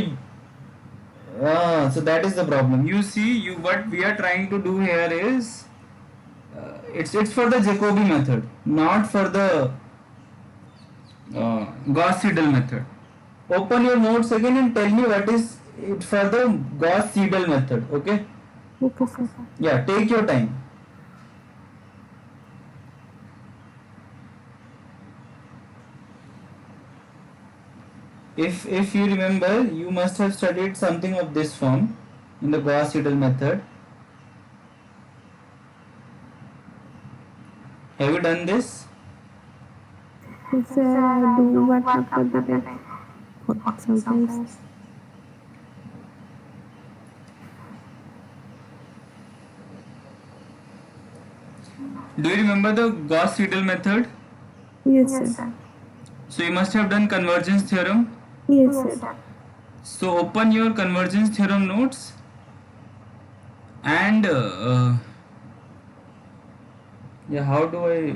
so that is the problem. You see, what we are trying to do here is, it's for the Jacobi method, not for the Gauss-Seidel method. Open your notes again and tell me what is it for the Gauss-Seidel method. Okay. Okay, sir. Yeah, take your time. If you remember, you must have studied something of this form in the Gauss-Seidel method. Have you done this? Yes, sir. I do, but after that I forget sometimes. Do you remember the Gauss-Seidel method? Yes, sir. So you must have done convergence theorem. Yes, sir. So open your convergence theorem notes and yeah, how do I?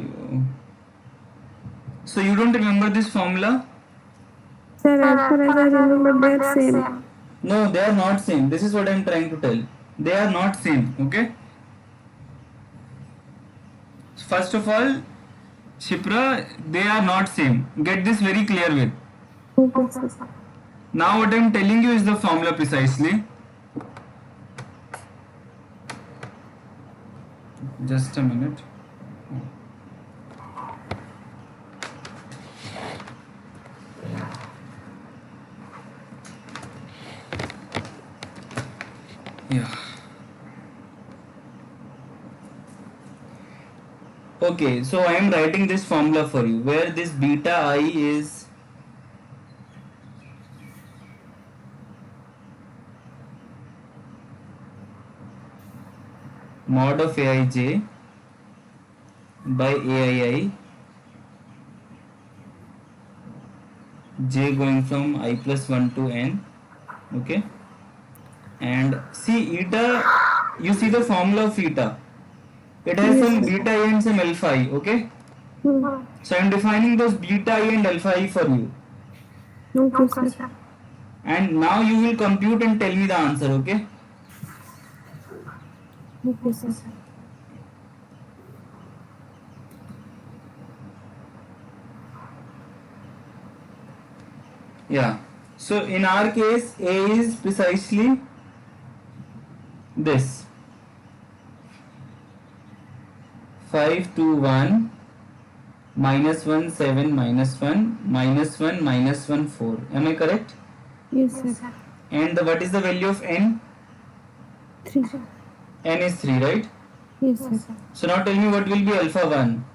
So you don't remember this formula? Sir, as far as I remember, they're same. No, they are not same. This is what I am trying to tell. They are not same. Okay. First of all, Shipra, they are not same. Get this very clear with. Okay, sir. Now what I am telling you is the formula precisely. Just a minute. Yeah. Okay, so I am writing this formula for you where this beta I is mod of aij by aii j going from I plus 1 to n. Okay, and see eta, you see the formula of eta, it has Yes, some sir. beta I and some alpha I. Okay, Hmm. so I am defining those beta I and alpha I for you, Okay, sir. and now you will compute and tell me the answer. Okay, Okay, sir. yeah, so in our case a is precisely this 5 2 1 minus 1 7 minus 1 minus 1 minus 1 4. Am I correct? Yes, sir. And what is the value of n? 3. N is 3, right? Yes, sir. So now tell me what will be alpha 1.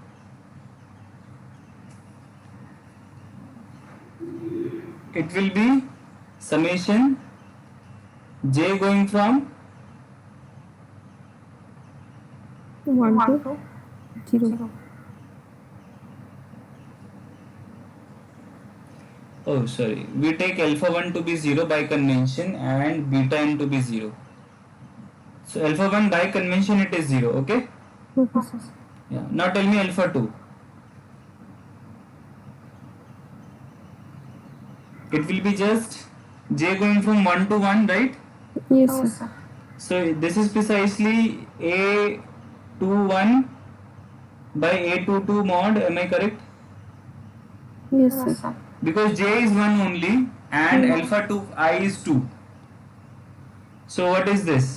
It will be summation j going from 1 to 0. oh sorry, we take alpha 1 to be 0 by convention and beta n to be 0. So alpha 1 by convention it is 0. Okay, Okay, sir. yeah, now tell me alpha 2. It will be just j going from 1 to 1, right? Yes, sir. So this is precisely a21 by a22 mod. Am I correct? Yes, sir. Because j is 1 only and Hmm. alpha 2 I is 2. So what is this?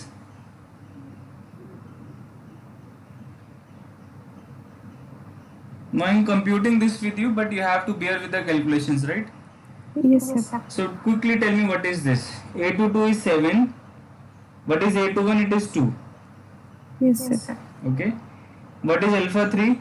Now I am computing this with you, but you have to bear with the calculations, right? Yes, sir. So quickly tell me what is this. A22 is 7. What is A21? It is 2. Yes, sir. Okay. What is alpha 3?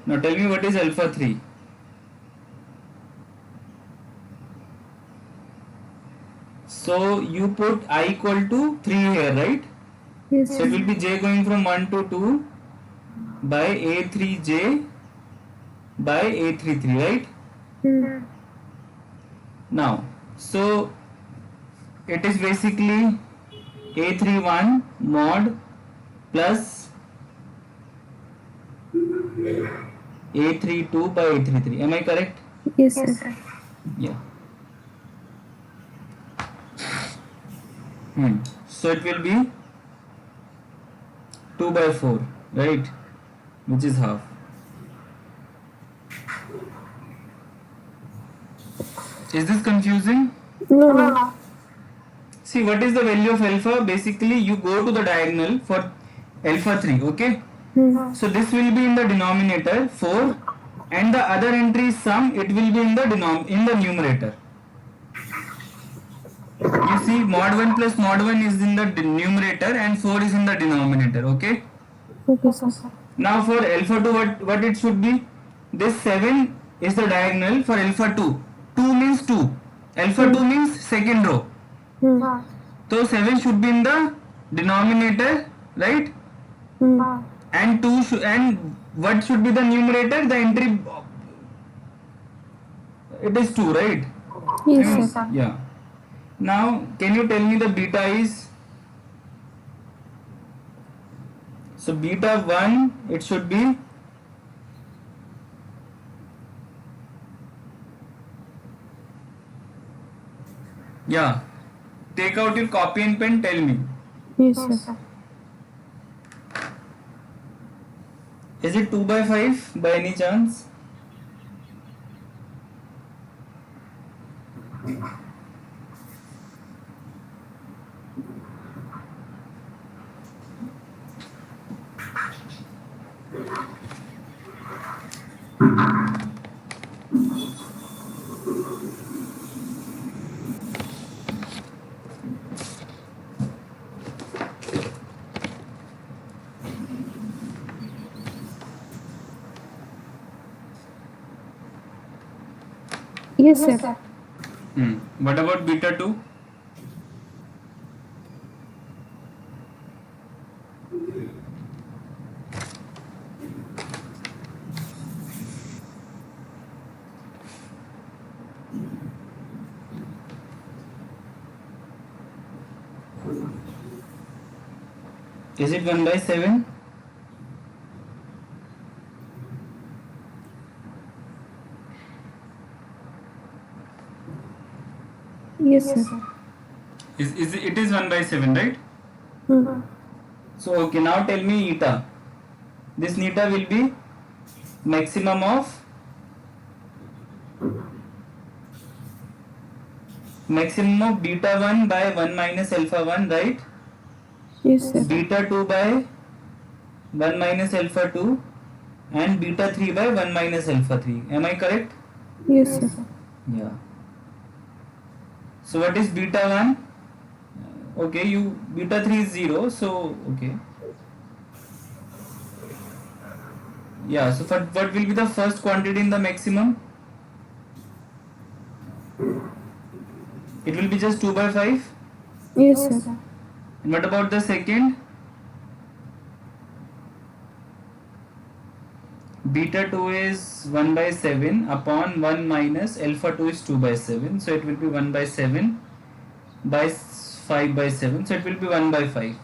Now tell me what is alpha 3. So you put I equal to 3 here, right? Yes, So it sir. will be j going from 1 to 2 by a3j by a33, right? Hmm. Now, so it is basically a31 mod plus a32 by a33. Am I correct? Yes, sir. Yeah. So it will be 2 by 4, right? Which is half. Is this confusing? No, no. See, what is the value of alpha? Basically, you go to the diagonal for alpha 3, okay? Hmm. So this will be in the denominator 4 and the other entry sum, it will be in the numerator. You see, mod 1 plus mod 1 is in the numerator and 4 is in the denominator, okay? Okay, sir. Now for alpha 2, what it should be? This 7 is the diagonal for alpha 2. 2 means 2. Alpha 2 Hmm. means second row. Hmm. So 7 should be in the denominator, right? Hmm. And 2 and what should be the numerator? The entry, it is 2, right? Yes, sir. Yeah. Now can you tell me the beta is? So beta 1 it should be yeah. Take out your copy and pen, tell me. Yes, sir. Is it 2 by 5 by any chance? Yes, sir. What about beta 2? Is it 1 by 7? Yes, sir. It is 1 by 7, right? Hmm. So okay, now tell me eta. This neta will be maximum of beta 1 by 1 minus alpha 1, right? Yes, sir. Beta 2 by 1 minus alpha 2 and beta 3 by 1 minus alpha 3. Am I correct? Yes, sir. Yeah. So what is beta 1? Okay, beta 3 is 0, so okay. Yeah, so what will be the first quantity in the maximum? It will be just 2 by 5. Yes, sir. And what about the second? Beta 2 is 1 by 7 upon 1 minus alpha 2 is 2 by 7. So it will be 1 by 7 by 5 by 7. So it will be 1 by 5.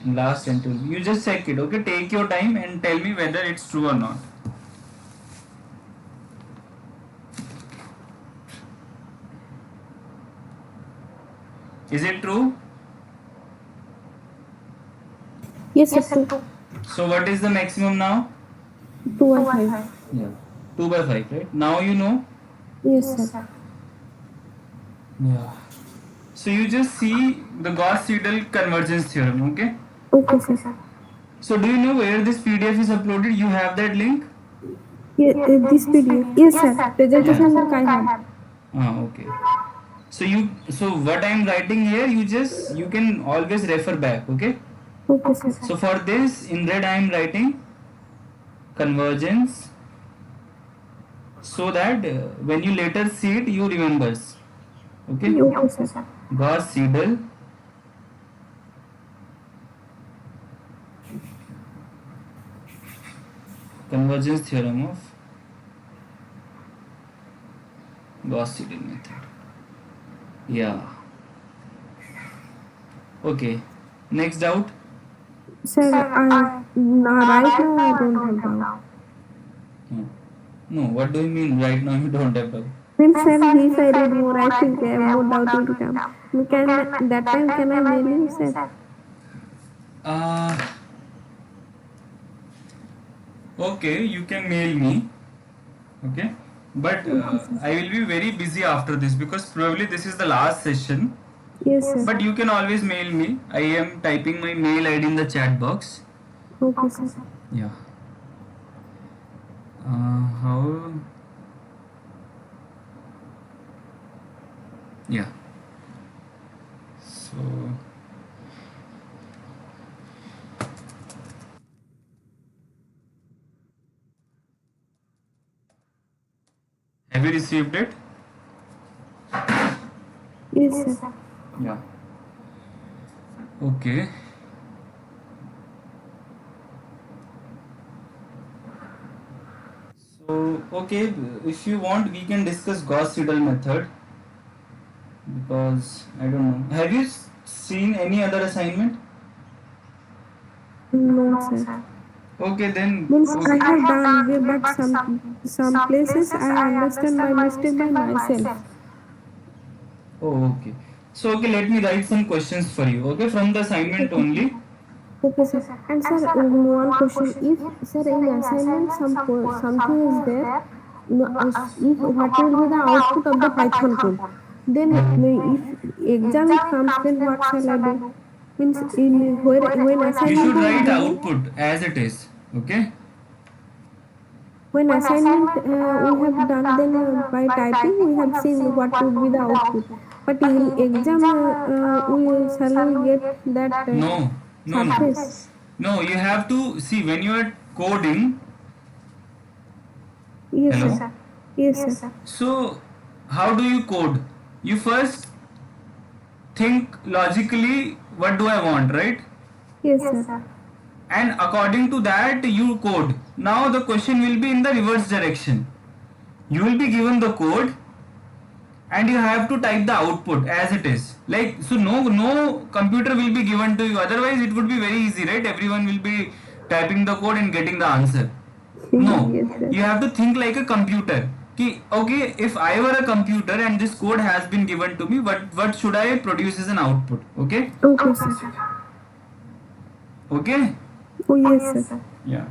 And last and 2. You just check it, okay? Take your time and tell me whether it's true or not. Is it true? Yes, sir. 2. So what is the maximum now? 2 by 5. Yeah. 2 by 5, right? Now you know? Yes, sir. Yeah. So you just see the Gauss-Seidel convergence theorem, okay? Okay, sir. So do you know where this PDF is uploaded? You have that link? Yeah, this PDF. Yes, sir. Presentation link I have. Okay. So what I am writing here, you can always refer back, okay? Okay, sir. So for this, in red I am writing convergence, so that when you later see it, you remembers. Okay? Okay, sir. Gauss-Seidel convergence theorem of Gauss-Seidel method. Yeah. Okay. Next doubt? Sir, right now I don't have doubt. No. What do you mean right now you don't have doubt? Means, sir, if I read more, I think more doubt will come. That time can I mail you, sir? Okay, you can mail me. Okay, but I will be very busy after this because probably this is the last session. Yes, sir. But you can always mail me. I am typing my mail ID in the chat box. Okay, sir. Yeah. How? Yeah. So. Have you received it? Yes, sir. Yeah. Okay. So, okay, if you want, we can discuss Gauss-Seidel method because I don't know. Have you seen any other assignment? No, sir. Okay, then. Means Okay. I have done, but some places I understand my mistake by myself. Oh, okay. So, okay, let me write some questions for you. Okay, from the assignment only. Okay, sir. And sir, one question: if sir in assignment something is there, if what will be the output of the Python code, then if exam it comes, then what shall I do? Means in when You assignment should was write given, output as it is. Okay. when assignment we have done, then by typing we have seen what would be the output. But in exam, we shall we get that No, no, no. surface? No, you have to see when you are coding. Yes, Hello? sir. Yes, sir. So, how do you code? You first think logically, what do I want, right? Yes, sir. And according to that, you code. Now, the question will be in the reverse direction. You will be given the code, and you have to type the output as it is. Like, so no computer will be given to you, otherwise it would be very easy, right? Everyone will be typing the code and getting the answer. No, Yes, sir. you have to think like a computer. Ki, okay, if I were a computer and this code has been given to me, what should I produce as an output? Okay? Okay, sir. Okay? Oh, yes, sir. Yeah.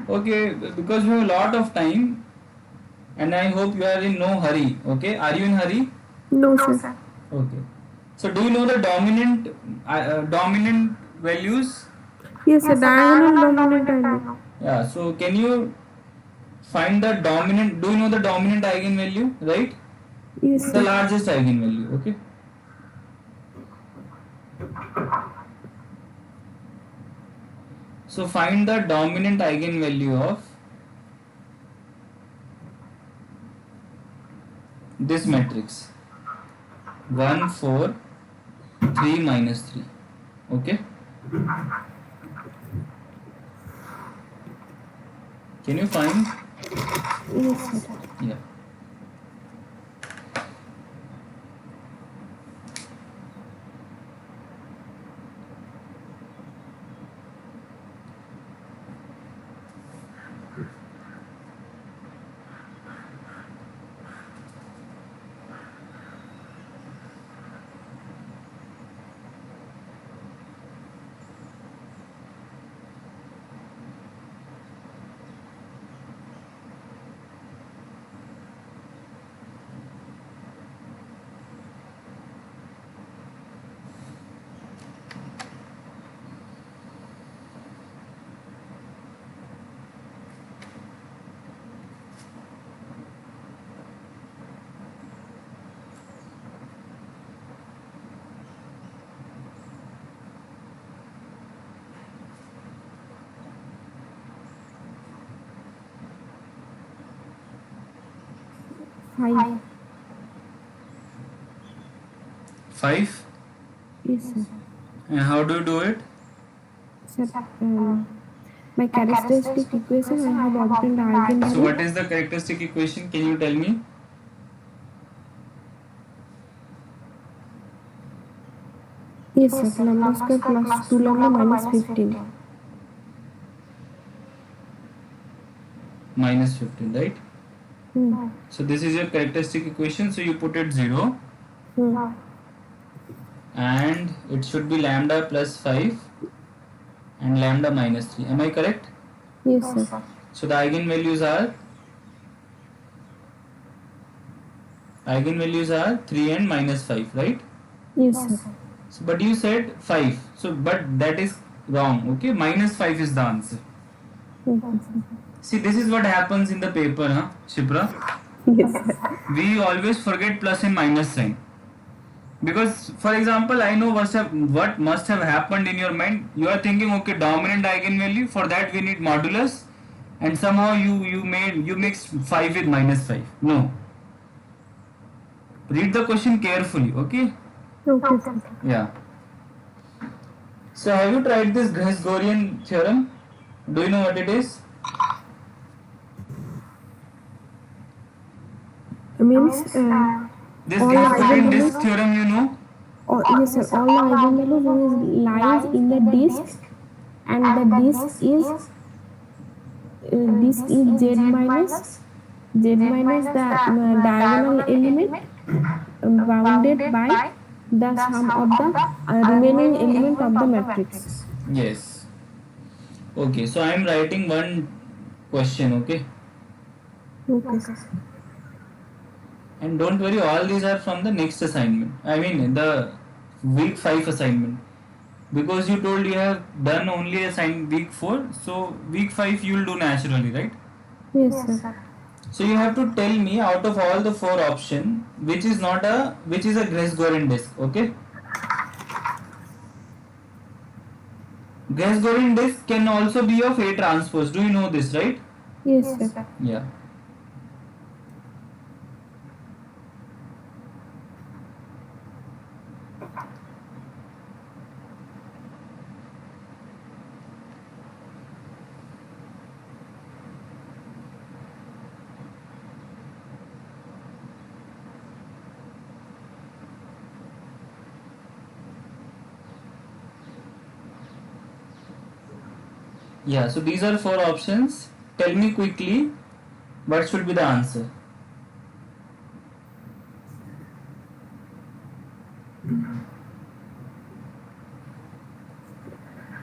Okay, because we have a lot of time and I hope you are in no hurry. Okay? Are you in hurry? No, sir. Okay. So do you know the dominant values? Yes, sir. Diagonal dominant I know. Yeah. So can you find the dominant? Do you know the dominant eigenvalue? Right? Yes, The sir. largest eigenvalue. Okay. So find the dominant eigenvalue of this matrix 1 4 3 minus 3. Okay. Can you find? Yes, sir. Yeah. Five. 5. Yes, sir. And how do you do it? Sir, my characteristic equation I have obtained the So what eigenvalue. is the characteristic equation? Can you tell me? Yes, sir. Lambda square plus 2 lambda minus 15. Minus 15, right? Hmm. So this is your characteristic equation. So you put it 0 Hmm. and it should be lambda plus 5 and lambda minus 3. Am I correct? Yes, sir. So the eigenvalues are 3 and minus 5, right? Yes, sir. So, but you said 5. So but that is wrong. Okay, minus 5 is the answer. Okay, sir. See, this is what happens in the paper, huh, Shipra? Yes, sir. We always forget plus and minus sign. Because, for example, I know what must have happened in your mind. You are thinking, okay, dominant eigenvalue. For that, we need modulus, and somehow you mixed 5 with minus 5. No, read the question carefully. Okay. Okay, sir. Yeah. So, have you tried this Gaussian theorem? Do you know what it is? Means This all Gaussian disk eigenvalues. theorem, you know. Yes, sir. All the eigenvalues lies in the disk, and the disk is z minus the diagonal element bounded by the sum of the remaining element of the matrix. Yes. Okay. So I am writing one question. Okay. Okay, sir. And don't worry, all these are from the next assignment. I mean, the week 5 assignment. Because you told you have done only week 4, so week 5 you will do naturally, right? Yes, sir. So you have to tell me out of all the 4 option which is a Gaussian disk, okay? Gaussian disk can also be of A transpose. Do you know this, right? Yes, sir. Yeah. Yeah, so these are four options. Tell me quickly what should be the answer.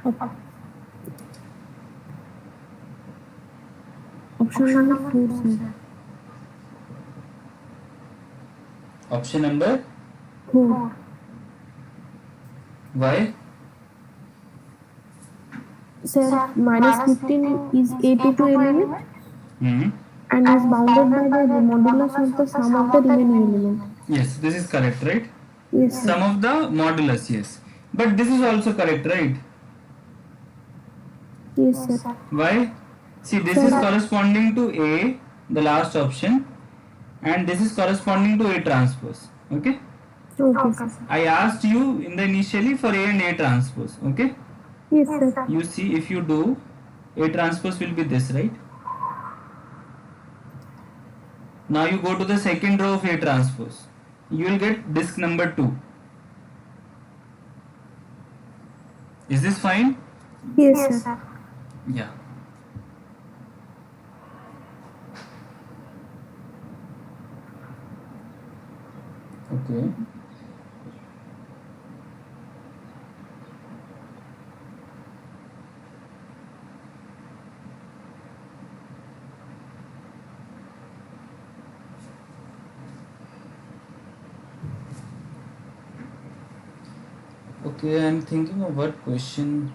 Op- Option number 4, sir. Option number 4. why? Sir, minus 15 is A22 element Hmm. and is bounded by the modulus of the sum of the remaining element. Yes, this is correct, right? Yes, sir. Sum of the modulus, yes. But this is also correct, right? Yes, sir. Why? See, this is Sir, corresponding to A, the last option, and this is corresponding to A transpose. Okay? okay, sir. I asked you in the initially for A and A transpose. Okay? Yes, sir. You see, if you do, A transpose will be this, right? Now you go to the second row of A transpose. You will get disk number 2. Is this fine? Yes, sir. Yeah. Okay. Okay, I'm thinking of what question.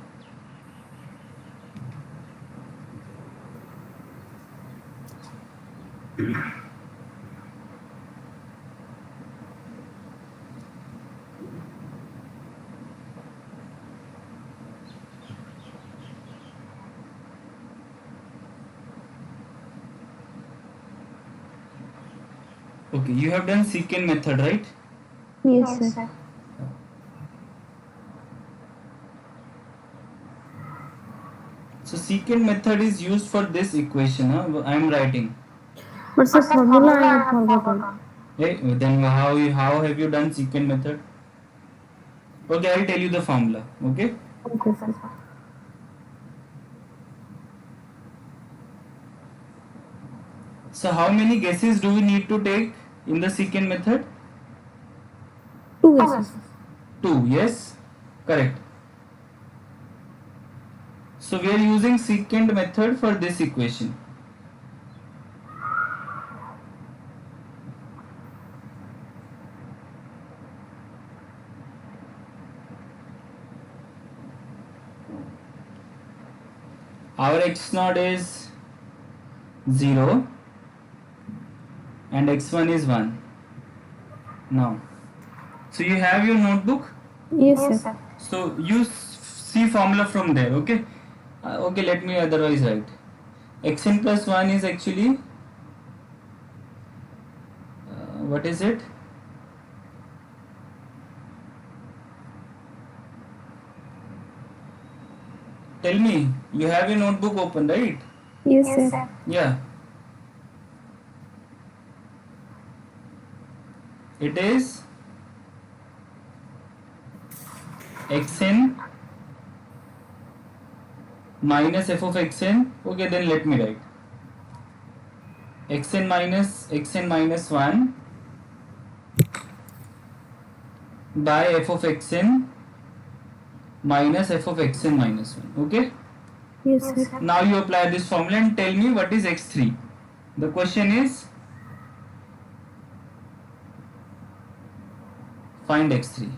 Okay, you have done secant method, right? Yes, sir. So secant method is used for this equation. I am writing. But sir, formula I have forgotten. Hey, then how have you done secant method? Okay, I'll tell you the formula. Okay. Okay, sir. So how many guesses do we need to take in the secant method? 2 guesses. 2. Yes, correct. So we are using secant method for this equation. Our x naught is 0 and x1 is 1. Now, so you have your notebook. Yes, sir. So you see formula from there. Okay. Okay, let me otherwise write. Xn plus 1 is actually what is it? Tell me, you have your notebook open, right? Yes, sir. Yeah. It is xn minus f of xn. Okay, then let me write. xn minus 1 by f of xn minus f of xn minus 1. Okay. Yes, sir. Now you apply this formula and tell me what is x3. The question is find x3.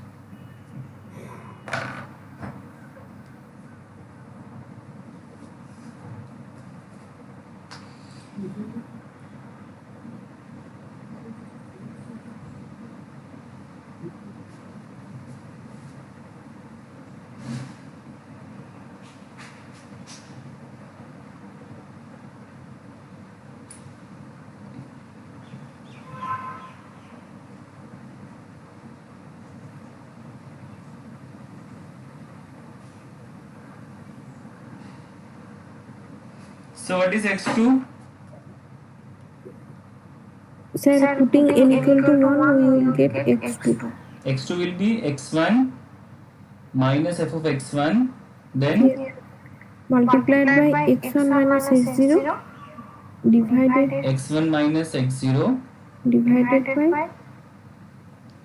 So what is x2? Sir, putting n equal to 1, we will get x2. x2 will be x1 minus f of x1, then Yes. multiplied by x1 minus x0 divided x1 minus x0 divided by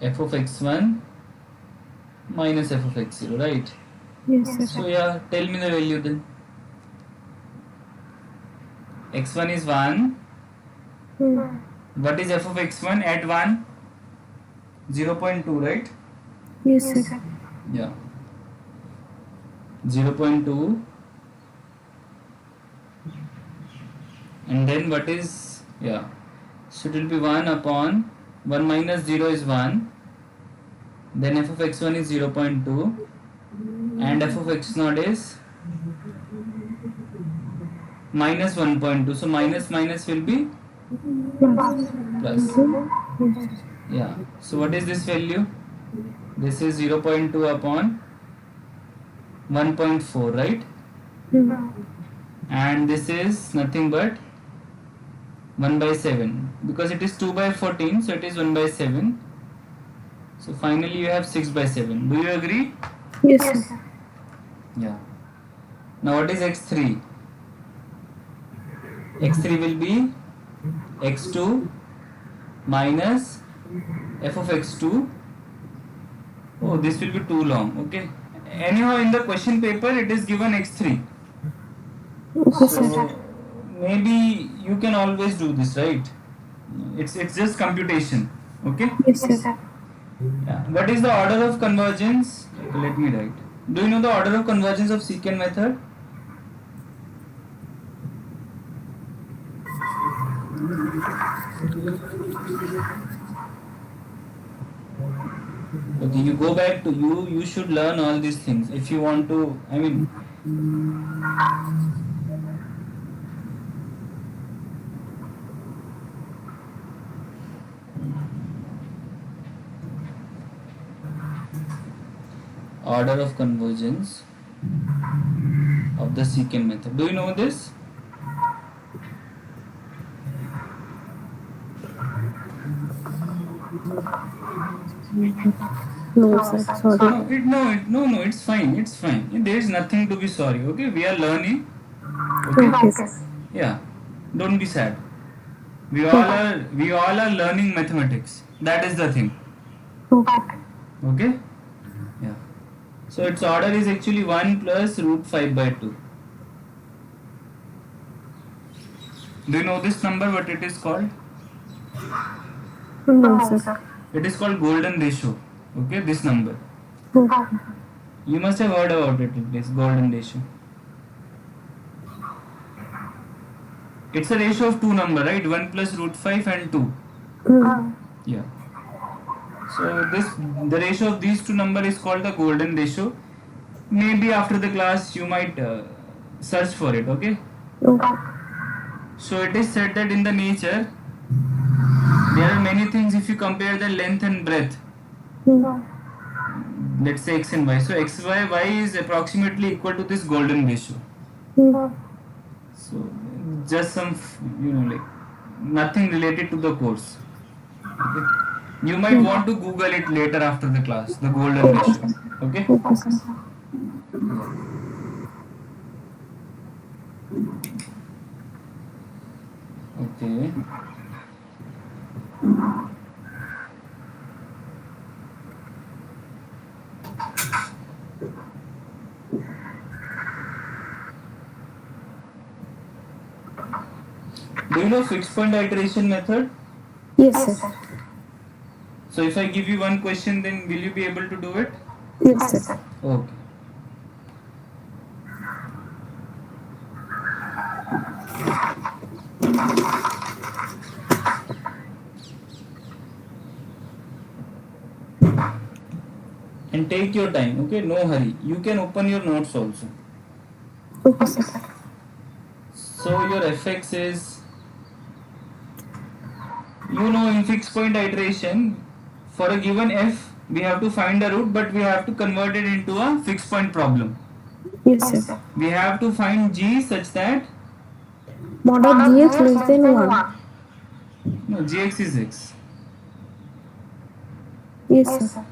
f of x1 minus f of x0, right? yes sir. So yeah, tell me the value then. x1 is 1. Hmm. What is f of x1 at 1? 0.2, right? Yes sir. Yeah. 0.2. And then what is, yeah. So it will be 1 upon 1 minus 0 is 1. Then f of x1 is 0.2. And f of x 0 is minus 1.2. So minus minus will be Plus. plus. Yes sir. Yeah. So what is this value? This is 0.2 upon 1.4, right? Hmm. And this is nothing but 1 by 7, because it is 2 by 14, so it is 1 by 7. So finally you have 6 by 7. Do you agree? Yes sir. Yeah. Now what is x3? x3 will be x2 minus f of x2. Oh, this will be too long. Okay. Anyhow, in the question paper it is given x3. Okay So sir. maybe you can always do this, right? It's just computation. Okay. Yes sir. Yeah. What is the order of convergence? Okay, let me write. Do you know the order of convergence of secant method? Okay, you go back to you. You should learn all these things if you want to. I mean, order of convergence of the secant method. Do you know this? No sir. Sorry. No. It's fine. It's fine. There is nothing to be sorry. Okay, we are learning. Okay. Okay sir. Yeah. Don't be sad. We all Okay. are. We all are learning mathematics. That is the thing. Okay. Okay. Yeah. So its order is actually 1 plus root 5 by 2. Do you know this number? What it is called? No sir. It is called golden ratio. Okay, this number. Okay. You must have heard about it. It is golden ratio. It's a ratio of two number, right? 1 plus root 5 and 2. Hmm. Yeah. So the ratio of these two number is called the golden ratio. Maybe after the class you might search for it. Okay. Okay. So it is said that in the nature there are many things if you compare the length and breadth. Hmm. Let's say x and y. So x y is approximately equal to this golden ratio. Hmm. So just some like nothing related to the course. Okay. You might want to Google it later after the class. The golden Okay ratio. sir. Okay. Okay sir. Yeah. Okay. Do you know fixed point iteration method? Yes sir. So if I give you one question, then will you be able to do it? Yes sir. Okay. And take your time. Okay. No hurry. You can open your notes also. Okay sir. So your fx is, in fixed point iteration, for a given f, we have to find a root, but we have to convert it into a fixed point problem. Yes sir. We have to find g such that Mod of gh less than 1. no gx is x. Yes sir.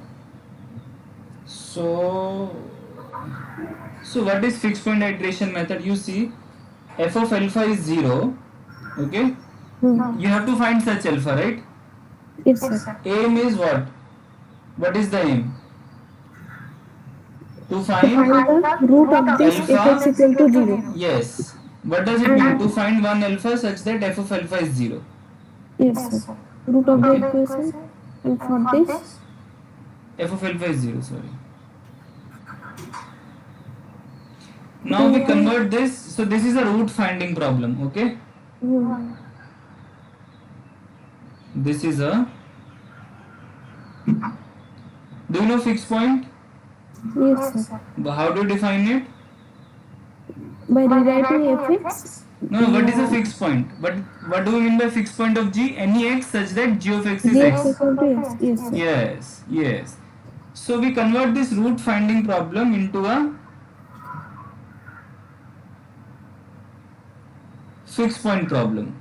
So So what is fixed point iteration method? You see, f of alpha is 0. Okay. You have to find such alpha, right? Yes, sir. Aim is what? What is the aim? To To find find the root of this alpha. fx equal to 0. Yes. What does it mean? And To find one alpha such that f of alpha is 0. yes, sir. Root of the Okay. equation. And for this, F of alpha is 0, sorry. Now we then convert this. So this is a root finding problem. Okay. mm, This is a. Do you know fixed point? yes, sir. How do you define it? By rewriting fx, No, no. What is a fixed point? What do we mean by fixed point of g? Any x such that g of x is gx x. equal to x. Yes, sir. Yes, yes. So we convert this root finding problem into a fixed point problem.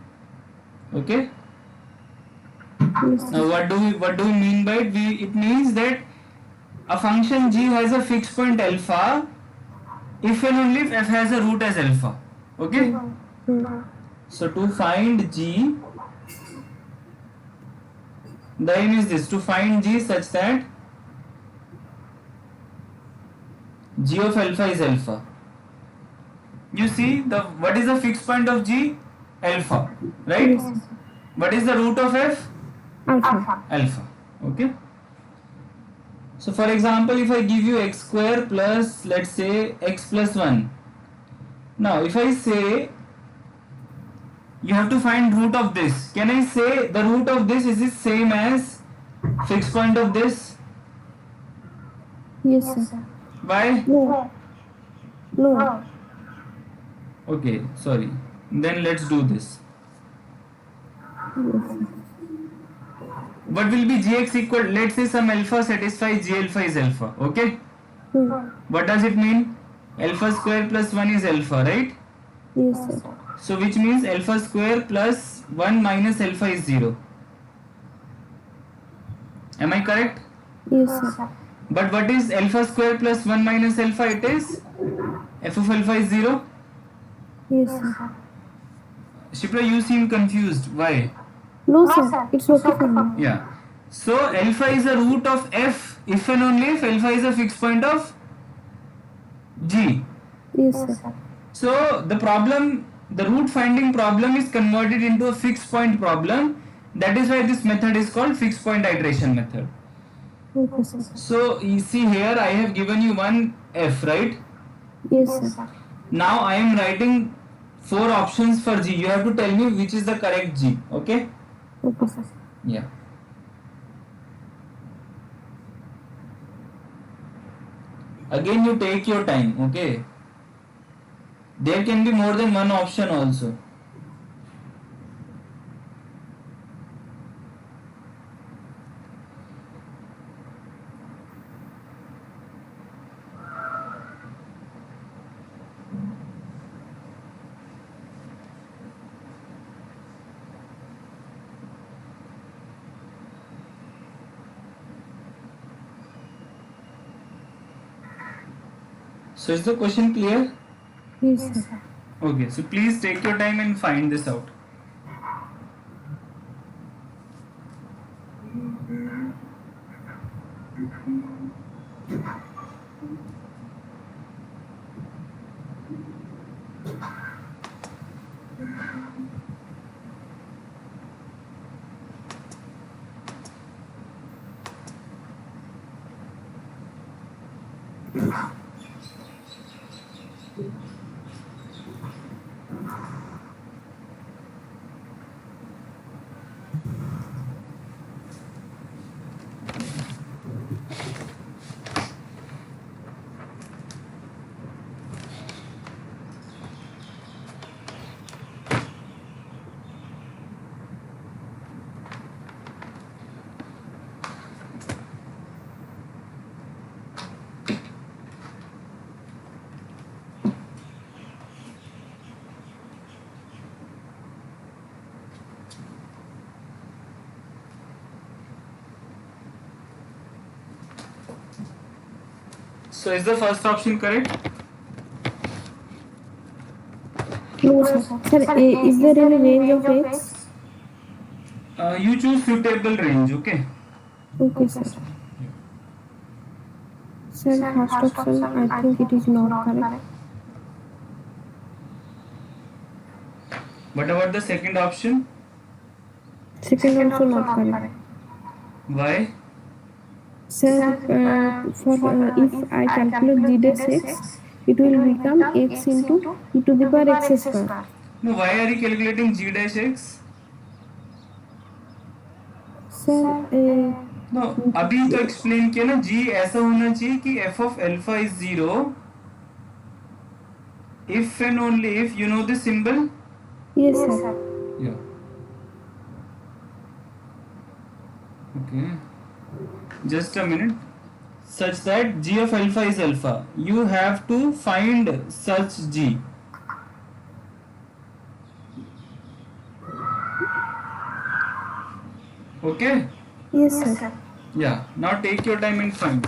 Okay. Yes, Now sir. what do we mean by it? It means that a function g has a fixed point alpha if and only if f has a root as alpha. Okay. Mm, mm, So to find g, the aim is this: to find g such that g of alpha is alpha. You see the what is the fixed point of g? Alpha, right? yes, sir. What is the root of f? Alpha. Alpha. Okay. So for example, if I give you x square plus, let's say, x plus 1. Now if I say you have to find root of this, can I say the root of this is the same as fixed point of this? Yes, sir. Why? No. No. Okay, sorry. Then let's do this. Yes, sir. What will be gx equal? Let's say some alpha satisfies g alpha is alpha. Okay. Mm, What does it mean? Alpha square plus 1 is alpha, right? yes, sir. So which means alpha square plus 1 minus alpha is 0. Am I correct? Yes, sir. But what is alpha square plus 1 minus alpha? It is f of alpha is 0. Yes, sir. Shipra, you seem confused. Why? No, sir. It's okay for me. Yeah. So alpha is a root of f if and only if alpha is a fixed point of g. Yes, sir. So the root finding problem is converted into a fixed point problem. That is why this method is called fixed point iteration method. Okay, sir. So you see here I have given you one f, right? Yes, sir. Now I am writing 4 options for g. You have to tell me which is the correct g. Okay? Okay, sir. Yeah. Again you take your time. Okay? There can be more than one option also. So is the question clear? Yes, sir. Okay, so please take your time and find this out. So is the first option correct? Oh, sir. Sir, is there any range of x? You choose suitable range, okay? Okay, sir. Sir, first option, I think it is not correct. What about the second option? Second also not correct. Why? Sir, for if I calculate g dash x, it will become x into e to the power x square. No, why are you calculating g dash x? Sir no, अभी तो explain किया ना, g ऐसा होना चाहिए कि f of alpha is 0 if and only if you know the symbol. yes sir. Yeah. Okay. Just a minute. Such that g of alpha is alpha. You have to find such g. Okay? Yes sir. Yeah. Now take your time and find.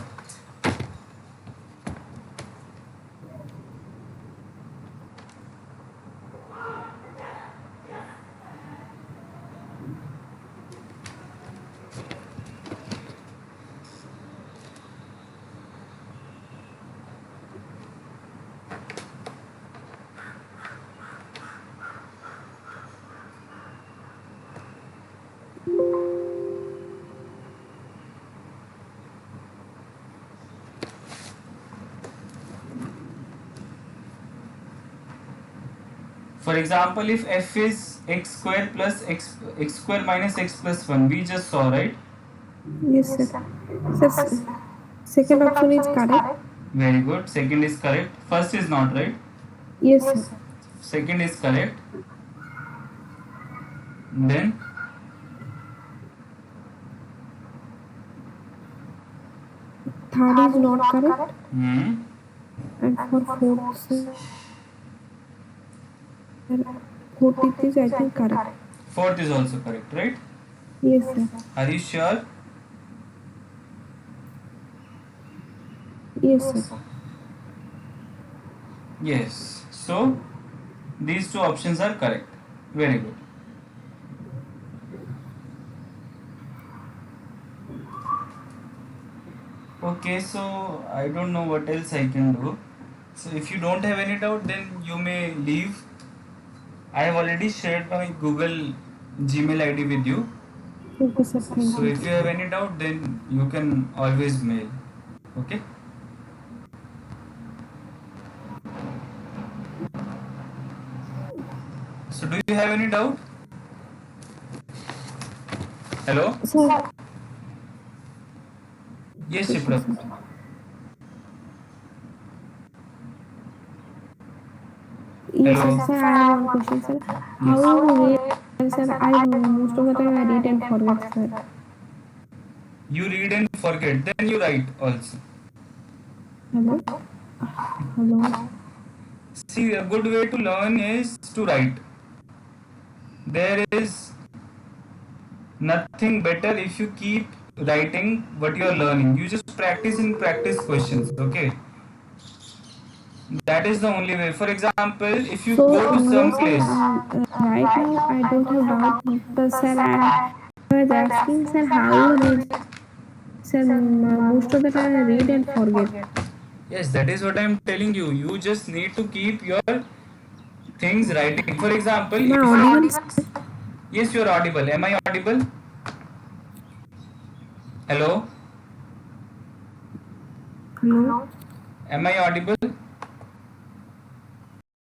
For example, if f is x square plus x square minus x plus 1, we just saw, right? Yes sir. Sir, second option is correct. Very good. Second is correct. First is not, right? Yes sir. Second is correct. Then Third is not correct. hmm. And for fourth sir, fourth is I think correct. Fourth is also correct, right? Yes sir. Are you sure? Yes sir. Yes. So these two options are correct. Very good. Okay, so I don't know what else I can do. So if you don't have any doubt, then you may leave. I have already shared my Google Gmail ID with you. Okay sir, thank So you. if you have any doubt, then you can always mail. Okay? So do you have any doubt? Hello? Sir, Yes, Shipra. yes Hello? sir, I have one question sir. How you read sir? I most of the time I read and forget sir. You read and forget, then you write also. Hello? Hello? See, a good way to learn is to write. There is nothing better if you keep writing what you are learning. You just practice and practice questions, okay? That is the only way. For example, if you So, go to no some sir, place, right now I don't have doubt, but sir, I was asking sir how you read. Sir, most of the time I read and forget. yes, that is what I am telling you. You just need to keep your things writing. For example, Am I if audible? you, yes, you are audible. Am I audible? Hello? Hello? Am I audible?